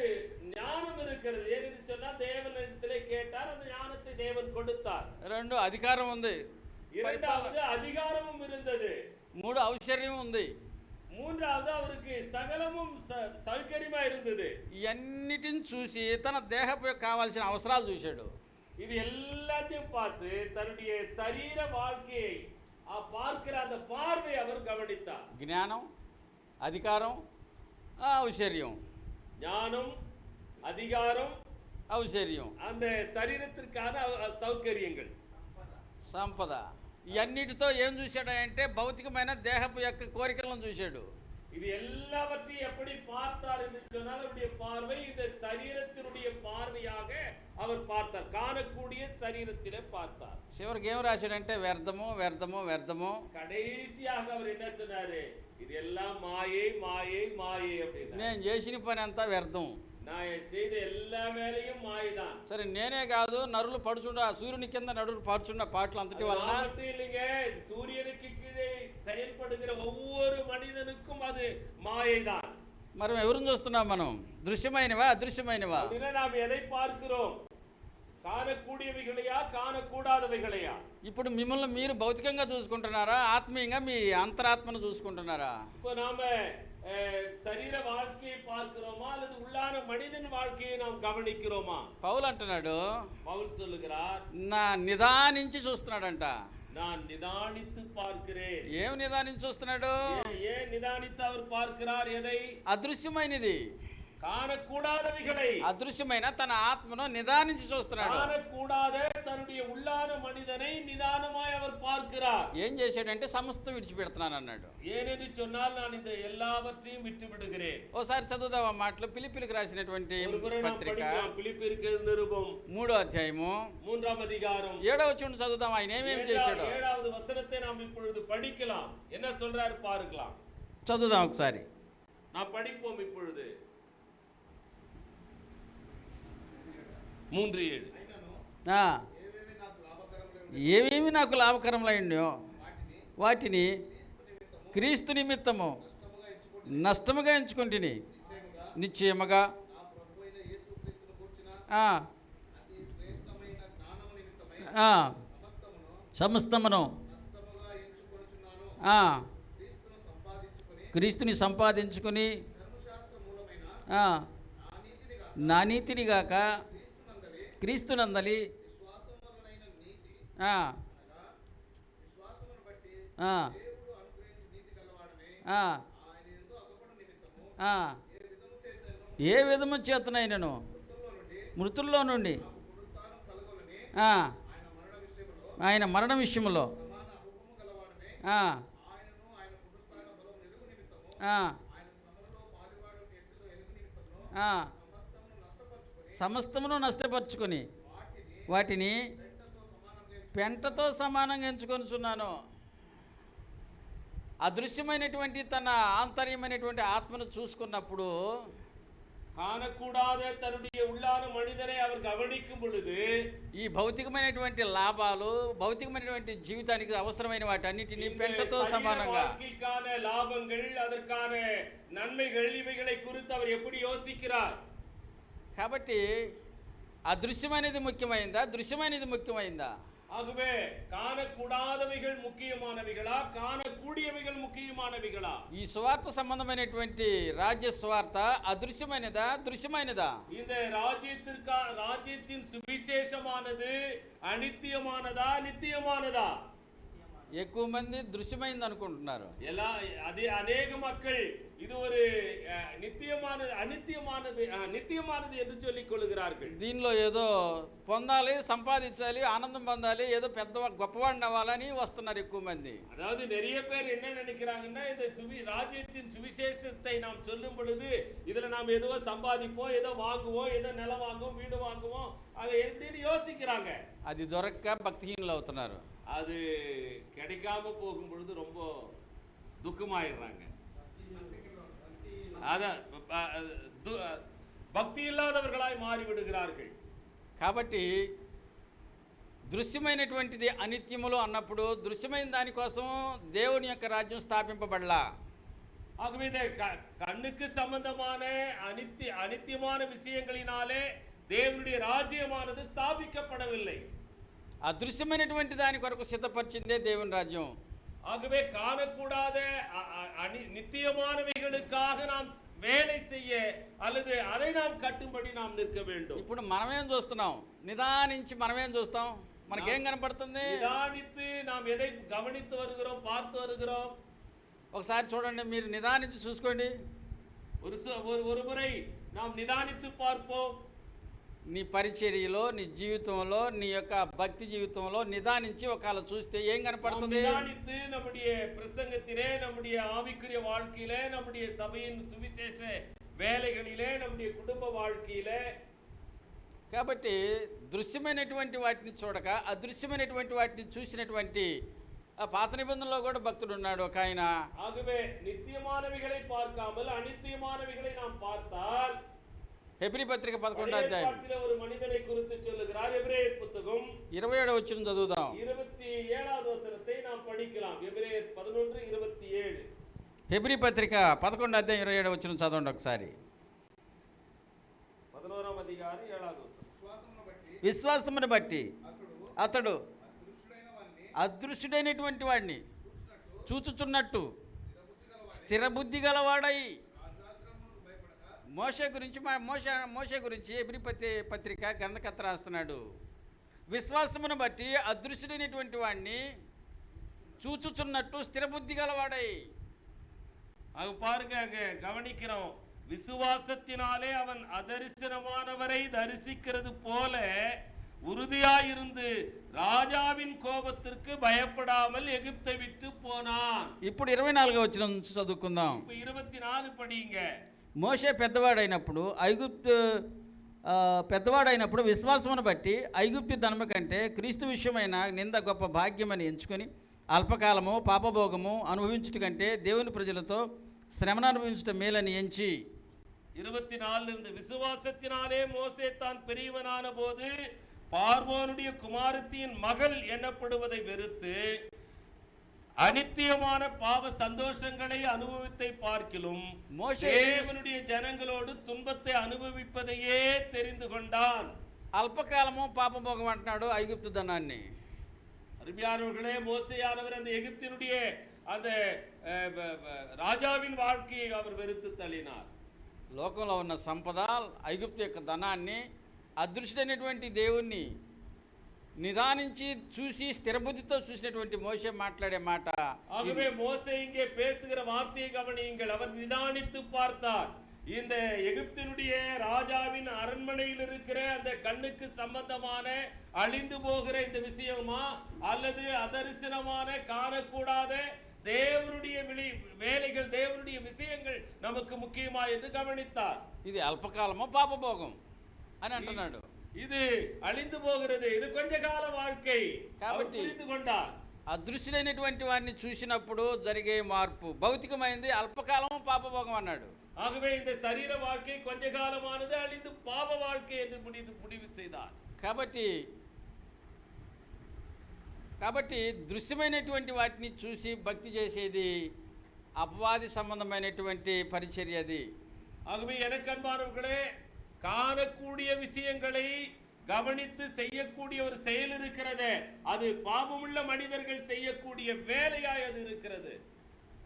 ஞானம் இருக்கிறது. ஏனென்று சொன்னா தேவனிடத்திலே கேட்டார், அந்த ஞானத்தை தேவன் கொடுத்தார். 2 అధికారం ఉంది. இரண்டாவது அதிகாரமும் இருந்தது. మూడు ఔశ్వర్యం ఉంది. மூன்றாவது அவருக்கு சகலமும் சௌகரியமா இருந்தது. ఇవన్నిటిని చూసి తన దేహపు కావాల్సిన అవసరాలు చూశాడు. இது எல்லாத்தையும் பார்த்து தன்னுடைய சரீர வாழ்க்கையை பார்க்கிற அந்த பார்வை அவர் கவனித்தார். జ్ఞానం, అధికారం, ఔశ్వర్యం. ஞானம், அதிகாரம், ఔశ్వర్యం, அந்த சரீரத்திற்கான సౌకర్యங்கள், సంపద. ఇవన్నిటితో ఏం చూశాడంటే భౌతికమైన దేహపు యొక్క కోరికలను చూశాడు. இது எல்லாவற்றையும் எப்படி பார்த்தார் என்று சொன்னால் அவருடைய பார்வை இந்த சரீரத்தினுடைய பார்வையாக அவர் பார்த்தார். காணக்கூடிய சரீரத்திலே பார்த்தார். చివరికి ఏం రాశాడంటే వ్యర్థము వ్యర్థము వ్యర్థము. கடைசியாக அவர் என்ன சொன்னாரு? இது எல்லாம் மாயை மாயை மாயை அப்படின்னா, నేను చేసిన పని అంతా వ్యర్థం. நான் செய்த எல்லா வேலையும் மாயைதான். సరే నేనే కాదు, నరులు పడుచుండ సూర్యుని కింద నడులు పడుచున్న పాటలు అంతటి వలన மட்டும் இல்லைங்க, சூரியனுக்கு கீழே செயல்படுகிற ஒவ்வொரு மனிதனுக்கும் அது மாயைதான். మరి ఎవరిని చూస్తున్నాం మనం? దృశ్యమైనవా అదృశ్యమైనవా? அப்படின்னா நாம் எதை பார்க்கிறோம்? కానకూడియవిగளைయా కానకూడదవిగளைయా? ఇప్పుడు మిమ్మల్ని మీరు భౌతికంగా చూసుకుంటున్నారా, ఆత్మీయంగా మీ అంతరాత్మను చూసుకుంటున్నారా? இப்போ நாம శరీర வாழ்க்கையை பார்க்கிறோமா அல்லது உள்ளான மனிதன் வாழ்க்கையை நாம் கவனிக்கிறோமா? పౌలు అంటున్నాడు, பவுல் சொல்லுகிறார், నా నిదానించి చూస్తున్నాడంట. நான் நிதானித்து பார்க்கிறேன். ఏం నిదానించి చూస్తున్నాడు? ஏன் நிதானித்து அவர் பார்க்கிறார்? எதை? అదృశ్యమైనది, காணக்கூடாதவைகளை, అదృశ్యమైన తన ఆత్మను నిదానించి చూస్తున్నాడు. காணக்கூடாத தன்னுடைய உள்ளான மனிதனை நிதானமாய் அவர் பார்க்கிறார். ఏం చేశాడంటే సమస్తం విడిచిపెడుతున్నాను అన్నాడు. ஏனென்று சொன்னால் நான் இந்த எல்லாவற்றையும் விட்டு விடுகிறேன். ఓసారి చదువుదాం ఆ మాటలు. ఫిలిప్పీలకు రాసినటువంటి పత్రిక పిలిపిలికి నిరుపం 3వ అధ్యాయము 3వ அதிகாரம் 7వ వచనం చదువుదాం. ఆయన ఏమేం చేశాడు? 7வது வசனத்தை நாம் இப்பொழுது படிக்கலாம். என்ன சொல்றாரு பாருக்கலாம். చదువుదాం ఒకసారి. நாம் படிப்போம் இப்பொழுது. 3:7. ఏమేమి నాకు లాభకరములైనయో వాటిని క్రీస్తు నిమిత్తము నష్టముగా ఎంచుకుంటుని, నిశ్చయముగా సమస్తమును క్రీస్తుని సంపాదించుకుని నా నీతినిగాక క్రీస్తునందలి ఏ విధము చేతనైనను మృతుల్లో నుండి ఆయన మరణ విషయంలో సమస్తమును నష్టపరుచుకొని వాటిని పెంటతో సమానంగా ఎంచుకొనుచున్నాను. అదృశ్యమైనటువంటి తన ఆంతర్యమైనటువంటి ఆత్మను చూసుకున్నప్పుడు, காணக்கூடாத தன்னுடைய உள்ளான மனிதனை அவர் கவனிக்கும் பொழுது, ఈ భౌతికమైనటువంటి లాభాలు, భౌతికమైనటువంటి జీవితానికి అవసరమైన వాటన్నిటిని పెంటతో సమానంగా, வாழ்க்கைக்கான லாபங்கள், அதற்கான நன்மைகள், இவைகளை குறித்து அவர் எப்படி யோசிக்கிறார்? కాబట్టి అదృశ్యమైనది ముఖ్యమైందా, దృశ్యమైనది ముఖ్యమైందా? ஆகவே காணக்கூடாதவைகள் முக்கியமானவைகளா, காணக்கூடியவைகள் முக்கியமானவைகளா? ఈ సువార్త సంబంధమైనటువంటి రాజ్య సువార్త అదృశ్యమైనదా, దృశ్యమైనదా? இந்த ராஜ்யத்தின் சுவிசேஷமானது அநித்தியமானதா, நித்தியமானதா? ఎక్కువ మంది దృశ్యమైంది అనుకుంటున్నారు. அநேக மக்கள் இது ஒரு நித்தியமானது என்று சொல்லிக் கொள்கிறார்கள். దీనిలో ఏదో పొందాలి, సంపాదించాలి, ఆనందం పొందాలి, ఏదో పెద్ద గొప్పవాడిని అవ్వాలని వస్తున్నారు ఎక్కువ మంది. அதாவது நிறைய பேர் என்ன நினைக்கிறாங்கன்னா, இந்த ராஜ்யத்தின் சுவிசேஷத்தை நாம் சொல்லும் பொழுது இதுல நாம் ஏதோ சம்பாதிப்போம், ஏதோ வாங்குவோம், ஏதோ நிலம் வாங்குவோம், வீடு வாங்குவோம், அதை எப்படின்னு யோசிக்கிறாங்க. అది దొరక్క భక్తిహీనులు అవుతున్నారు. அது கிடைக்காம போகும் பொழுது ரொம்ப துக்கமாயிடுறாங்க. భక్తి ఇల్లాదవర్గలాయ్ మారి విడుகிறார்கள். కాబట్టి దృశ్యమైనటువంటిది అనిత్యములు అన్నప్పుడు దృశ్యమైన దానికోసం దేవుని యొక్క రాజ్యం స్థాపింపబడలా. ஆகவே இந்த கண்ணுக்கு சம்பந்தமான அனித்தியமான விஷயங்களினாலே தேவனுடைய ராஜ்யமானது ஸ்தாபிக்கப்படவில்லை. అదృశ్యమైనటువంటి దాని కొరకు సిద్ధపరిచిందే దేవుని రాజ్యం. ஆகவே காணக்கூடாத நித்தியமானவைகளுக்காக நாம் வேலை செய்ய அல்லது அதை நாம் கட்டும்படி நாம் நிற்க வேண்டும். ఇప్పుడు మనమేం చూస్తున్నాం? నిదానించి మనమేం చూస్తాం? మనకేం కనపడుతుంది? నిదానిத்து நாம் எதை கவனித்து வருகிறோம், பார்த்து வருகிறோம்? ఒకసారి చూడండి, మీరు నిదానించి చూసుకోండి. ஒரு முறை நாம் நிதானித்து பார்ப்போம். నీ పరిచర్యలో, నీ జీవితంలో, నీ యొక్క భక్తి జీవితంలో నిదానించి ఒకవేళ చూస్తే ఏం కనపడుతుంది? நிதானித்து நம்முடைய பிரசங்கத்திலே, நம்முடைய ஆவிக்குரிய வாழ்க்கையிலே, நம்முடைய சபையின் சுவிசேஷ வேலைகளிலே, நம்முடைய కుటుంబ வாழ்க்கையிலே. కాబట్టి దృశ్యమైనటువంటి వాటిని చూడక అదృశ్యమైనటువంటి వాటిని చూసినటువంటి ఆ పాత నిబంధనలో కూడా భక్తుడు ఉన్నాడు ఒక ఆయన. ஆகவே நித்தியமானவைகளை பார்க்காமல் அநித்தியமானவைகளை நாம் பார்த்தால், హెబ్రీ పత్రిక 11వ అధ్యాయం ஒரு மனிதனை குறித்து சொல்லுகிறார். எபிரேயர் புத்தகம் 27వ వచనం చదువుదాం. 27வது வசனத்தை நாம் படிக்கலாம். எபிரேயர் 11:27. హెబ్రీ పత్రిక 11వ అధ్యాయం 27వ వచనం చదవండి ఒకసారి. 11వ అధ్యాయం 7వ వచనం. విశ్వాసమును బట్టి అతడు అదృశ్యుడైనటువంటి వాడిని చూచుచున్నట్టు స్థిరబుద్ధి గలవాడై మోషే గురించి హెబ్రీ పత్రిక గ్రంథకర్త రాస్తున్నాడు. విశ్వాసమును బట్టి అదృశ్యుడైనటువంటి వాడిని చూచుచున్నట్టు స్థిరబుద్ధి గలవాడై. அது பாருங்க, அங்க கவனிக்கிறோம். விசுவாசத்தினாலே அவன் அதரிசனமானவரை தரிசிக்கிறது போல உறுதியாயிருந்து ராஜாவின் கோபத்திற்கு பயப்படாமல் எகிப்தை விட்டு போனான். ఇప్పుడు 24వ వచనం నుంచి చదువుకుందాం. 24 படிங்க. మోషే పెద్దవాడైనప్పుడు విశ్వాసమును బట్టి ఐగుప్తు ధనము కంటే క్రీస్తు విషయమైన నింద గొప్ప భాగ్యమని ఎంచుకొని అల్పకాలము పాపభోగము అనుభవించుట కంటే దేవుని ప్రజలతో శ్రమను అనుభవించుట మేలని ఎంచి. 24 விசுவாசத்தினாலே மோசே தான் பெரியவனான போது பார்வோனுடைய குமாரத்தின் மகள் எனப்படுவதை வெறுத்து அநித்தியமான பாவ சந்தோஷங்களை அனுபவித்தை பார்க்கிலும் தேவனுடைய ஜனங்களோடு துன்பத்தை அனுபவிப்பதையே தெரிந்து கொண்டான். అల్పకాలము పాపభోగం అంటున్నాడు ఐగుప్తు ధనాన్ని. அருமையானவர்களே, மோசேயானவர் அந்த எகிப்தினுடைய அந்த ராஜாவின் வாழ்க்கையை அவர் வெறுத்து தள்ளினார். లోకంలో ఉన్న సంపద, ఐగుప్తు యొక్క ధనాన్ని, అదృశ్యుడైనటువంటి దేవుణ్ణి నిదానించి చూసి స్థిరబుద్ధితో చూసినటువంటి మోషే మాట్లాడే మాట. ஆகவே மோசே இங்கே பேசுகிற வார்த்தையை கவனியுங்கள். அவர் நிதானித்து பார்த்தார். இந்த எகிப்தினுடைய ராஜாவின் அரண்மனையில் இருக்கிற அந்த கண்ணுக்கு சம்பந்தமான அழிந்து போகிற இந்த விஷயமா அல்லது அதரிசனமான காணக்கூடாத தேவனுடைய வேலைகள், தேவனுடைய விஷயங்கள் நமக்கு முக்கியமா என்று கவனித்தார். ఇది అల్పకాలమో పాపభోగం అని అంటున్నాడు. இது அழிந்து போகிறது, இது கொஞ்ச கால வாழ்க்கை కాబట్టి புரிந்து கொண்டார். అదృశ్యుడైనటువంటి వారిని చూసినప్పుడు జరిగే మార్పు భౌతికమైంది, అల్పకాలము పాపభోగం అన్నాడు. ஆகவே இந்த சரீர வாழ்க்கை கொஞ்ச காலமானது, அழிந்து பாப வாழ்க்கை என்று முடிவு செய்தார். కాబట్టి దృశ్యమైనటువంటి వాటిని చూసి భక్తి చేసేది అపవాది సంబంధమైనటువంటి పరిచర్య అది. ஆகவே எனக்கு அன்பானவர்களே, காணக்கூடிய விஷயங்களை கவனித்து செய்யக்கூடிய ஒரு செயல் இருக்கிறது. அது பாவமுள்ள மனிதர்கள் செய்யக்கூடிய வேலையாய் அது இருக்கிறது.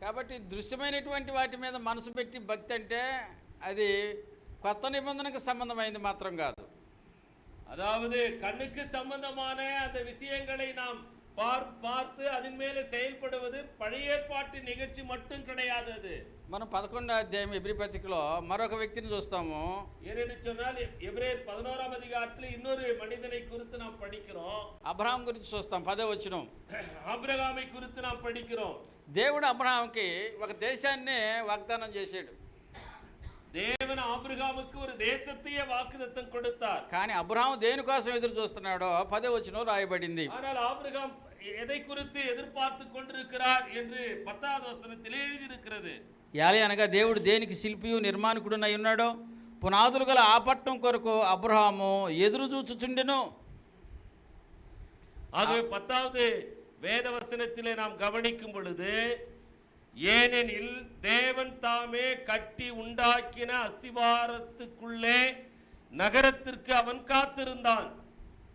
కాబట్టి దృశ్యమైనటువంటి వాటి మీద మనసు పెట్టి భక్తి అంటే అది కొత్త నిబంధనకు సంబంధమైంది మాత్రం కాదు. அதாவது கண்ணுக்கு சம்பந்தமான அந்த விஷயங்களை நாம் பார்த்து அதன் மேலே செயல்படுவது பழைய ஏற்பாட்டு நிகழ்ச்சி மட்டும் கிடையாது. మనం 11వ అధ్యాయం హెబ్రీ పత్రికలో మరొక వ్యక్తిని చూస్తాము. ஏனென்று சொன்னால் எபிரேயர் 11ஆம் அதிகாரத்தில் இன்னொரு மனிதனை குறித்து நாம் படிக்கிறோம். అబ్రహాం గురించి చూస్తాం. 10వ వచనం. అబ్రహాமை குறித்து நாம் படிக்கிறோம். దేవుడు అబ్రహాంకి ఒక దేశాన్ని వాగ్దానం చేశాడు. தேவன் ஆபிரகாமுக்கு ஒரு தேசத்தையே வாக்குத்தத்தம் கொடுத்தார். కానీ అబ్రహాం దేని కోసం ఎదురు చూస్తున్నాడో 10వ వచనం రాయబడింది. ஆனால் ஆபிரகாம் எதை குறித்து எதிர்பார்த்து கொண்டிருக்கிறார் என்று 10வது வசனத்தில் எழுதி இருக்கிறது. యాలి అనగా దేవుడు దేనికి శిల్పియు నిర్మాణకుడునై ఉన్నాడో పునాదులు గల ఆ పట్టణం కొరకు అబ్రహాము ఎదురు చూచుచుండెను. ஆகவே 10வது வேத வசனத்திலே நாம் கவனிக்கும் பொழுது, ஏனெனில் தேவன் தாமே கட்டி உண்டாக்கின அஸ்திவாரத்துக்குள்ளே நகரத்திற்கு அவன் காத்திருந்தான்.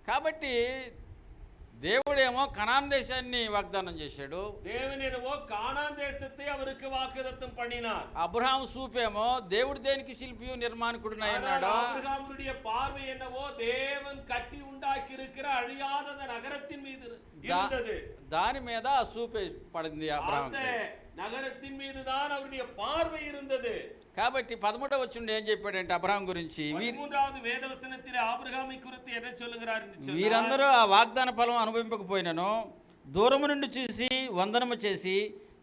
కాబట్టి దేవుడేమో కనాన్ దేశాన్ని వాగ్దానం చేశాడు. தேவன் என்னவோ கானான் தேசத்தை அவருக்கு வாக்குத்தத்தம் பண்ணினார். అబ్రహాం సూపేమో దేవుడు దేనికి శిల్పియు నిర్మాణకుడునై ஆனால் ఉన్నాడు. ஆபிரகாமுடைய பார்வை என்னவோ தேவன் கட்டி உண்டாக்கி இருக்கிற அழியாத அந்த நகரத்தின் மீது இருந்தது. దాని మీద ఆ సూపే పడింది అబ్రహాం. அந்த நகரத்தின் மீது தான் அவருடைய பார்வை இருந்தது. కాబట్టి 13వ వచనంలో ఏం చెప్పాడంటే అబ్రహాం గురించి, 13வது வேதவசனத்திலே ஆபிரகாமை குறித்து என்ன சொல்லுகிறார் என்று சொன்னால், వీరందరూ ఆ వాగ్దాన ఫలం అనుభవింపకపోయినను దూరము నుండి చూసి వందనము చేసి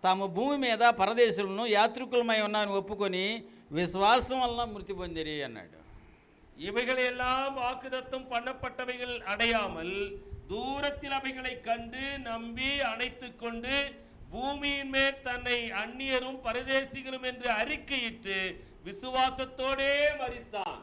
తాము భూమి మీద పరదేశులను యాత్రికులమై ఉన్నారని ఒప్పుకొని విశ్వాసం వలన మృతి పొందిరి అన్నాడు. இவைகளெல்லாம் வாக்குத்தத்தம் பண்ணப்பட்டவைகள் அடையாமல் தூரத்தில் அவைகளை கண்டு நம்பி அணைத்துக் கொண்டு பூமியின் மேல் தன்னை அந்நியரும் பரதேசிகளும் என்று அறிக்கையிட்டு விசுவாசத்தோடே மரித்தான்.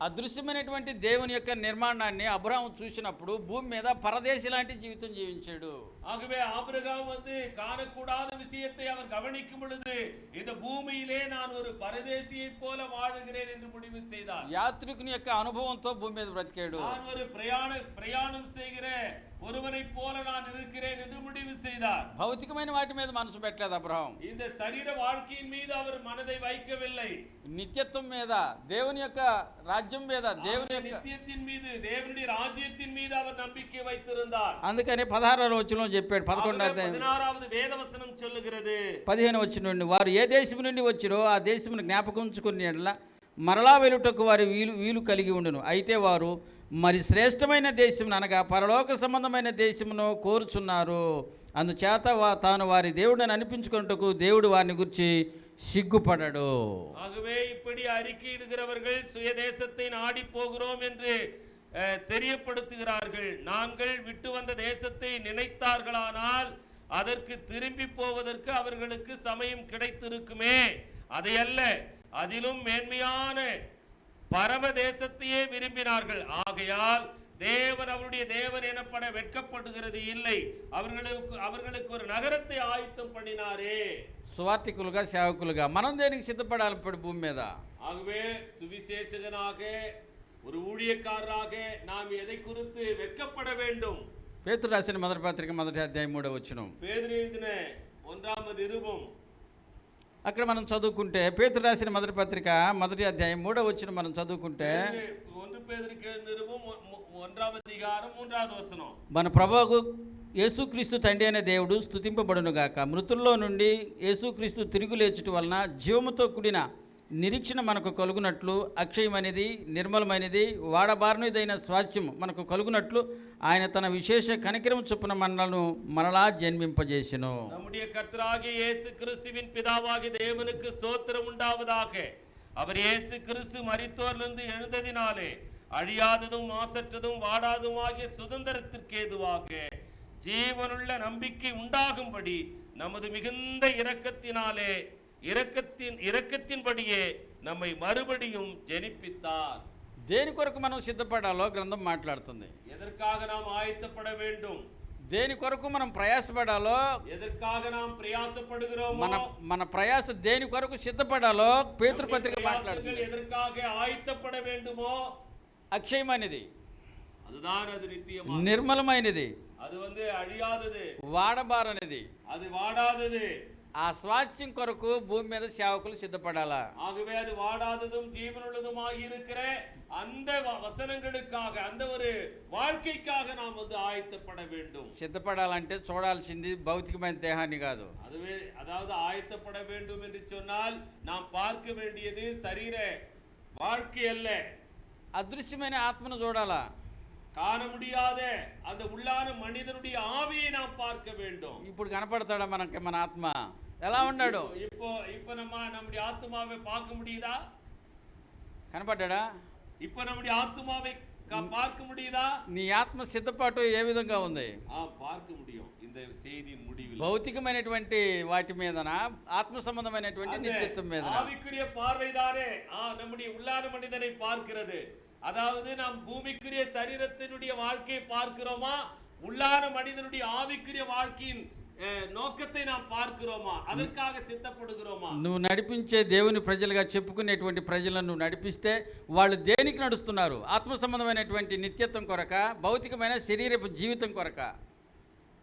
అదృశ్యమైనటువంటి దేవుని యొక్క నిర్మాణాన్ని అబ్రహాం చూసినప్పుడు భూమి మీద పరదేశి లాంటి జీవితం జీవించాడు. ஆகவே ஆபிரகாம் காணக்கூடாத விஷயத்தை அவர் கவனிக்கும் பொழுது இந்த பூமியிலே நான் ஒரு பரதேசியை போல வாழுகிறேன் என்று முடிவு செய்தார். యాత్రికుని యొక్క అనుభవంతో భూమి మీద బ్రతికాడు. நான் ஒரு பிரயாணம் செய்கிற ஒருவனை போல நான் இருக்கிறேன் என்று முடிவு செய்தார். భౌతికమైన వాటి మీద మనసు పెట్టలేదు అబ్రహాం. இந்த சரீர வாழ்க்கையின் மீது அவர் மனதை வைக்கவில்லை. నిత్యత్వం మీద, దేవుని యొక్క రాజ్యం మీద, దేవుని యొక్క நித்தியத்தின் மீது, தேவனுடைய ராஜ்யத்தின் மீது அவர் நம்பிக்கை வைத்திருந்தார். అందుకని 16వ వచనంలో చెప్పాడు. 16வது வேதவசனம் சொல்லுகிறது, 15వ వచనం నుండి వారు ఏ దేశం నుండి వచ్చిరో ఆ దేశమును జ్ఞాపకం ఉంచుకుని మరలా వెలుటకు వారి వీలు కలిగి ఉండును. అయితే వారు మరి శ్రేష్టమైన దేశం అనగా పరలోక సంబంధమైన దేశమును కోరుచున్నారు. అందుచేత తాను వారి దేవుడిని అనిపించుకున్నట్టుకు దేవుడు వారిని గురించి సిగ్గుపడడు. ஆகவே இப்படி அறிக்கையிடுகிறவர்கள் சுயதேசத்தை நாடி போகிறோம் என்று தெரியப்படுத்துகிறார்கள். நாங்கள் விட்டு வந்த தேசத்தை நினைத்தார்களானால் அதற்கு திரும்பி போவதற்கு அவர்களுக்கு சமயம் கிடைத்திருக்குமே. அதையல்ல, அதிலும் மேன்மையான பரம தேசத்தையே விரும்பினார்கள். ஆகையால் தேவன் அவருடைய தேவன் எனப்பட வெட்கப்படுகிறது இல்லை. அவர்களுக்கு ஒரு நகரத்தை ஆயத்தம் பண்ணினாரே. சுவார்த்திకులుగా సేవకులుగా మనం దేనికి సిద్ధపడాలి ఇప్పుడు భూమి మీద? ஆகவே சுவிசேஷகனாக ஒரு ஊழியக்காரராக நாம் எதை குறித்து வெட்கப்பட வேண்டும்? పేతురు రాసిన మొదటి పత్రిక 1వ అధ్యాయం 3వ వచనం. பேதுரு எழுதின 1వ நிருபம். అక్కడ మనం చదువుకుంటే పేతురు రాసిన మొదటి పత్రిక 1వ అధ్యాయం 3వ వచనం మనం చదువుకుంటే 1 பேதுருக்கு நிருபம் 1వ அதிகாரம் 3வது வசனம். మన ప్రభువు యేసుక్రీస్తు తండ్రి అనే దేవుడు స్తుతింపబడునుగాక. మృతుల్లో నుండి యేసుక్రీస్తు తిరుగు లేచుట వలన జీవముతో కూడిన నిరీక్షణ మనకు కలుగునట్లు, అక్షయమైనది, నిర్మలమైనది, వాడబారనిదైన స్వాస్థ్యం మనకు కలుగునట్లు ఆయన తన విశేష కనికరం చొప్పున మనలను మరలా జన్మింపజేసెను. நம்முடைய கர்த்தராகிய இயேசு கிறிஸ்துவின் பிதாவாகிய தேவனுக்கு ஸ்தோத்திரம் உண்டாவதாக. அவர் இயேசு கிறிஸ்து மரித்தோரிலிருந்து எழுந்ததினாலே அழியாததும் மாசற்றதும் வாடாதுமாகிய சுதந்திரத்திற்கு ஏதுவாக ஜீவனுள்ள நம்பிக்கை உண்டாகும்படி நமது மிகுந்த இரக்கத்தின்படியே நம்மை மறுபடியும் ஜெனிப்பித்தார். దేని కొరకు మనం సిద్ధపడాలో గ్రంథం మాట్లాడుతుంది. எதற்காக நாம் ஆயத்தப்பட வேண்டும்? దేని కొరకు మనం ప్రయాసపడాలో, எதற்காக நாம் பிரயாசப்படுகிறோமோ, మన ప్రయాస దేని కొరకు సిద్ధపడాలో పేతురు పత్రిక మాట్లాడుతుంది. எதற்காக ஆயத்தப்பட வேண்டுமோ, అక్షయమైనది, அதுதான் அது நித்தியமானது, నిర్మలమైనది, அது அழியாதது, వాడబారనిది, அது வாடாதது. ఆ స్వాస్థ్యం కొరకు భూమి మీద సేవకులు సిద్ధపడాలా. ஆகவே அது வாடாததும் ஜீவனுள்ளதுமாக இருக்கிற அந்த வசனங்களுக்காக, அந்த ஒரு வாழ்க்கைக்காக நாம் ஆயத்தப்பட வேண்டும். సిద్ధపడాలంటే చూడాల్సింది భౌతికమైన దేహాన్ని కాదు. அதாவது ஆயத்தப்பட வேண்டும் என்று சொன்னால் நாம் பார்க்க வேண்டியது சரீர வாழ்க்கை அல்ல, అదృశ్యమైన ఆత్మను చూడాలా. காண முடியாத அந்த உள்ளான மனிதனுடைய ஆவியை நாம் பார்க்க வேண்டும். ఇప్పుడు కనపడతాడా మనకి మన ఆత్మ ఎలా ఉన్నాడు? இப்போ நம்முடைய ஆத்மாவை பார்க்க முடியுதா? కనపడ్డా? இப்போ நம்முடைய ஆத்மாவை பார்க்க முடியுதா? నీ ఆత్మ సిద్ధపాటు ఏ విధంగా ఉంది? பார்க்க முடியும். இந்த செய்தியின் முடிவில் భౌతికమైనటువంటి వాటి మీదనా, ఆత్మ సంబంధమైనటువంటి నిత్యత్వం మీదనా? ஆவிக்குரிய பார்வைதானே நம்முடைய உள்ளான மனிதனை பார்க்கிறது. அதாவது நாம் பூமிக்குரிய சரீரத்தினுடைய வாழ்க்கையை பார்க்கிறோமா, உள்ளான மனிதனுடைய ஆவிக்குரிய வாழ்க்கையின் నోకத்தை நாம் பார்க்கிறோமா, அதற்காக சித்தப்படுகிறோமா? నువ్వు నడిపించే దేవుని ప్రజలుగా చెప్పుకునేటువంటి ప్రజలను నువ్వు నడిపిస్తే వాళ్ళు దేనికి నడుస్తున్నారు? ఆత్మ సంబంధమైనటువంటి నిత్యత్వం కొరక, భౌతికమైన శరీరపు జీవితం కొరక?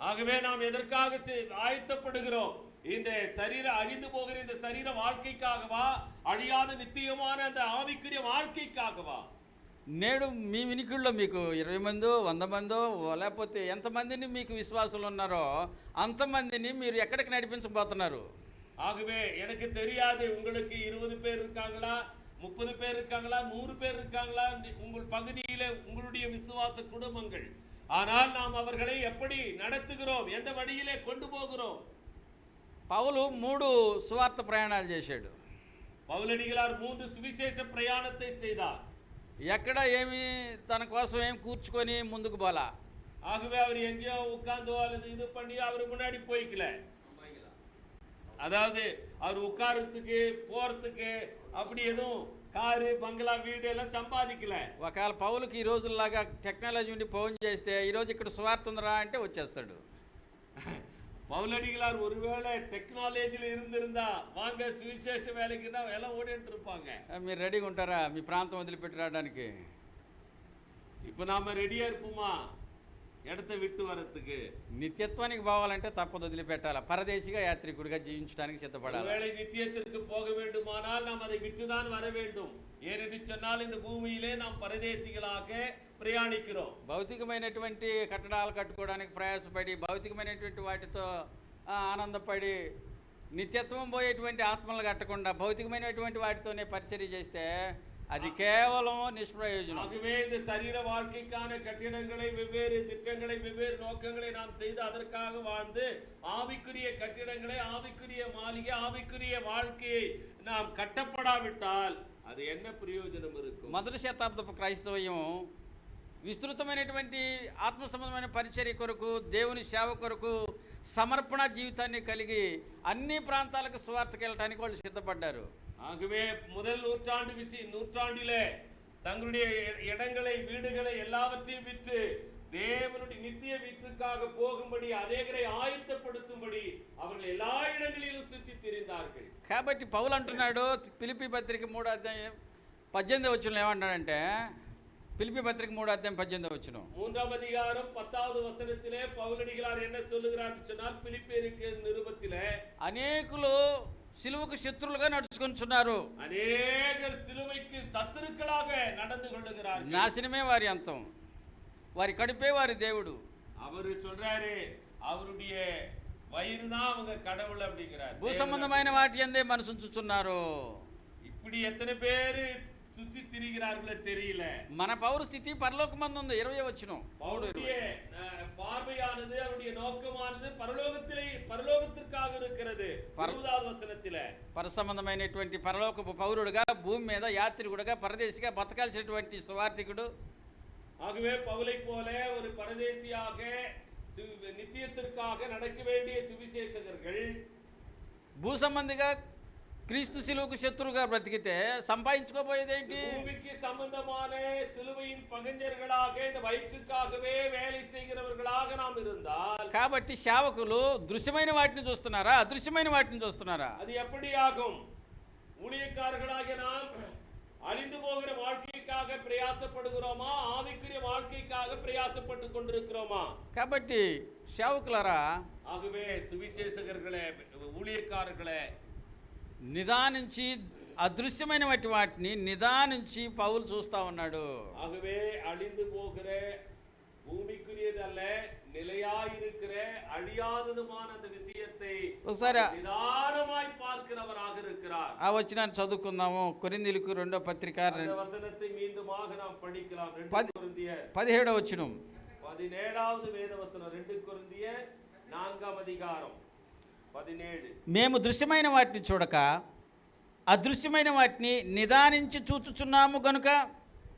ஆகவே நாம் எதற்காக ஆயத்தப்படுகிறோம்? இந்த சரீர அழிந்து போகிற இந்த சரீர வாழ்க்கைக்காகவா, அழியாத நித்தியமான அந்த ஆவிக்குரிய வாழ்க்கைக்காகவா? నేడు మీ వినికిడిలో మీకు 20 మందో 100 మందో లేకపోతే ఎంతమందిని మీకు విశ్వాసులు ఉన్నారో అంతమందిని మీరు ఎక్కడికి నడిపించబోతున్నారు? ஆகவே எனக்கு தெரியாது உங்களுக்கு 20 பேர் இருக்காங்களா, 30 பேர் இருக்காங்களா, 100 பேர் இருக்காங்களா உங்கள் பகுதியிலே உங்களுடைய விசுவாச குடும்பங்கள். ஆனால் நாம் அவர்களை எப்படி நடத்துகிறோம், எந்த வழியிலே கொண்டு போகிறோம்? పౌలు 3 సువార్త ప్రయాణాలు చేశాడు. பவுலடிகளார் 3 சுவிசேஷ பிரயாணத்தை செய்தார். ఎక్కడ ఏమి తన కోసం ఏం కూర్చుకొని ముందుకు పోలా. ஆகவே அவர் எங்கேயோ உட்கார்ந்தோ அல்லது இது பண்ணி அவர் முன்னாடி போய்க்கல. அதாவது அவர் உட்காரத்துக்கு போறதுக்கு அப்படி எதுவும் కారు బంగ్లా వీడు ఎல்லாம் సంపాదించల. ఒకవేళ పౌలుకి ఈ రోజుల్లాగా టెక్నాలజీ ఉండి ఫోన్ చేస్తే ఈరోజు ఇక్కడ సువార్త ఉందిరా అంటే వచ్చేస్తాడు. பவுலடிகளார் ஒருவேளை டெக்னாலஜியில் இருந்திருந்தா வாங்க சுவிசேஷ வேலைக்குன்னா எல்லாம் ஓடிட்டு இருப்பாங்க. మీరు రెడీగా ఉంటారా మీ ప్రాంతం వదిలిపెట్టి రావడానికి? இப்போ நாம ரெடியா இருப்போமா இடத்தை விட்டு வரத்துக்கு? నిత్యత్వానికి పోవాలంటే తప్పదు, వదిలిపెట్టాలి. పరదేశిగా యాత్రికుడిగా జీవించడానికి సిద్ధపడాలి. ஒருவேளை நித்தியத்திற்கு போக வேண்டுமானால் நாம் அதை விட்டுதான் வர வேண்டும். ஏனென்று சொன்னால் இந்த பூமியிலே நாம் பரதேசிகளாக ప్రయాణిக்கிறோம். భౌతికమైనటువంటి కట్టడాలు కట్టుకోవడానికి ప్రయాసపడి భౌతికమైనటువంటి వాటితో ఆనందపడి నిత్యత్వం పోయేటువంటి ఆత్మలు కట్టకుండా భౌతికమైనటువంటి వాటితోనే పరిచర్య చేస్తే అది కేవలం నిష్ప్రయోజనం. ஆகவே இந்த சரீர வாழ்க்கைக்கான கட்டிடங்களை வெவ்வேறு திட்டங்களை வெவ்வேறு நோக்கங்களை நாம் செய்து அதற்காக வாழ்ந்து ஆவிக்குரிய கட்டிடங்களை ஆவிக்குரிய மாளிகை ஆவிக்குரிய வாழ்க்கையை நாம் கட்டப்படாவிட்டால் அது என்ன பிரயோஜனம் இருக்கும்? మొదటి శతాబ్దపు క్రైస్తవ్యం విస్తృతమైనటువంటి ఆత్మ సంబంధమైన పరిచర్య కొరకు దేవుని సేవ కొరకు సమర్పణ జీవితాన్ని కలిగి అన్ని ప్రాంతాలకు సువార్తకు వెళ్ళడానికి వాళ్ళు సిద్ధపడ్డారు. ஆகவே முதல் நூற்றாண்டிலே தங்களுடைய இடங்களை வீடுகளை எல்லாவற்றையும் விற்று தேவனுடைய நித்திய வீட்டுக்காக போகும்படி அநேகரை ஆயத்தப்படுத்தும்படி அவர்கள் எல்லா இடங்களிலும் சுற்றி திரிந்தார்கள். కాబట్టి పౌలు అంటున్నాడు ఫిలిప్పీ పత్రిక 3వ అధ్యాయం 18వ వచనంలో ఏమంటాడంటే, ఫిలిప్పీ పత్రిక 3వ అధ్యాయం 18వ వచనం 3వ அதிகாரம் 10வது வசனத்திலே பவுலடிகளார் என்ன சொல்லுகிறார் சொன்னால், பிலிப்பியருக்கு நிருபத்திலே అనేకులు సిలువకు శత్రులుగా నడుచుకొనుచున్నారు, அநேகர் சிலுவைக்கு சத்துருக்களாக நடந்து கொள்ளுகிறார்கள். నాశనమే వారి అంతం, వారి కడుపే వారి దేవుడు. அவரு சொல்றாரு அவருடைய வயிறு தான் அவங்க கடவுள் அப்படிங்கிறார். భూ సంబంధమైన వాటి యందే మనసుంచుచున్నారు. இப்படி எத்தனை பேரு சுற்றி திரிகிறார்களோ தெரியல. మన పౌరు స్థితి పరలోకమందు ఉంది. 20వ వచనం. அவருடைய பார்வையானது அவருடைய நோக்கமானது பரலோகத்திற்காக இருக்கிறது. 20வது வசனத்திலே పర సంబంధమైనటువంటి పరలోకపు పౌరుడుగా భూమి మీద యాత్రికుడుగా పరదేశిగా బతకాల్సినటువంటి సువార్థికుడు. ஆகவே பவுலை போல ஒரு பரதேசியாக நித்தியத்திற்காக நடக்க வேண்டிய சுவிசேஷகர்கள் భూ సంబంధిగా క్రీస్తు సిలువకు శత్రువుగా బ్రతికితే సంపాదించుకోబోయేదేంటి? பூமிக்கு சம்பந்தமான சிலுவையின் பகஞ்சர்களாக இந்த வயிற்றுக்காகவே வேலை செய்கிறவர்களாக நாம் இருந்தால், కాబట్టి సేవకులు దృశ్యమైన వాటిని చూస్తున్నారా అదృశ్యమైన వాటిని చూస్తున్నారా? அது எப்படி ஆகும்? ஊழியக்காரர்களாக நாம் அழிந்து போகிற வாழ்க்கைக்காக பிரயாசப்படுகிறோமா, ஆவிக்குரிய வாழ்க்கைக்காக பிரயாசப்பட்டு கொண்டிருக்கிறோமா? కాబట్టి సేవకులారా, ஆகவே சுவிசேஷகர்களே ஊழியக்காரர்களே నిదానించి అదృశ్యమైన వాటిని నిదానించి పౌలు చూస్తా ఉన్నాడు. ஆகவே அழிந்து போகிற பூமிக்குரியதல்ல நிலையாயிருக்கிற அழியாததுமான அந்த விஷயத்தை ఒకసారి நிதானமாய் பார்க்கிறவராக இருக்கிறார். ఆ వచనాన్ని చదువుకుందాము. కొరింథీయులకు 2వ పత్రిక அந்த வசனத்தை மீண்டுமாக நாம் படிக்கலாம். 2 கொரிந்தியர் 17వ వచనం 17வது வேத வசனம். 2 கொரிந்தியர் 4వ அதிகாரம் 17. మేము దృశ్యమైన వాటిని చూడక అదృశ్యమైన వాటిని నిదానించి చూచుచున్నాము గనుక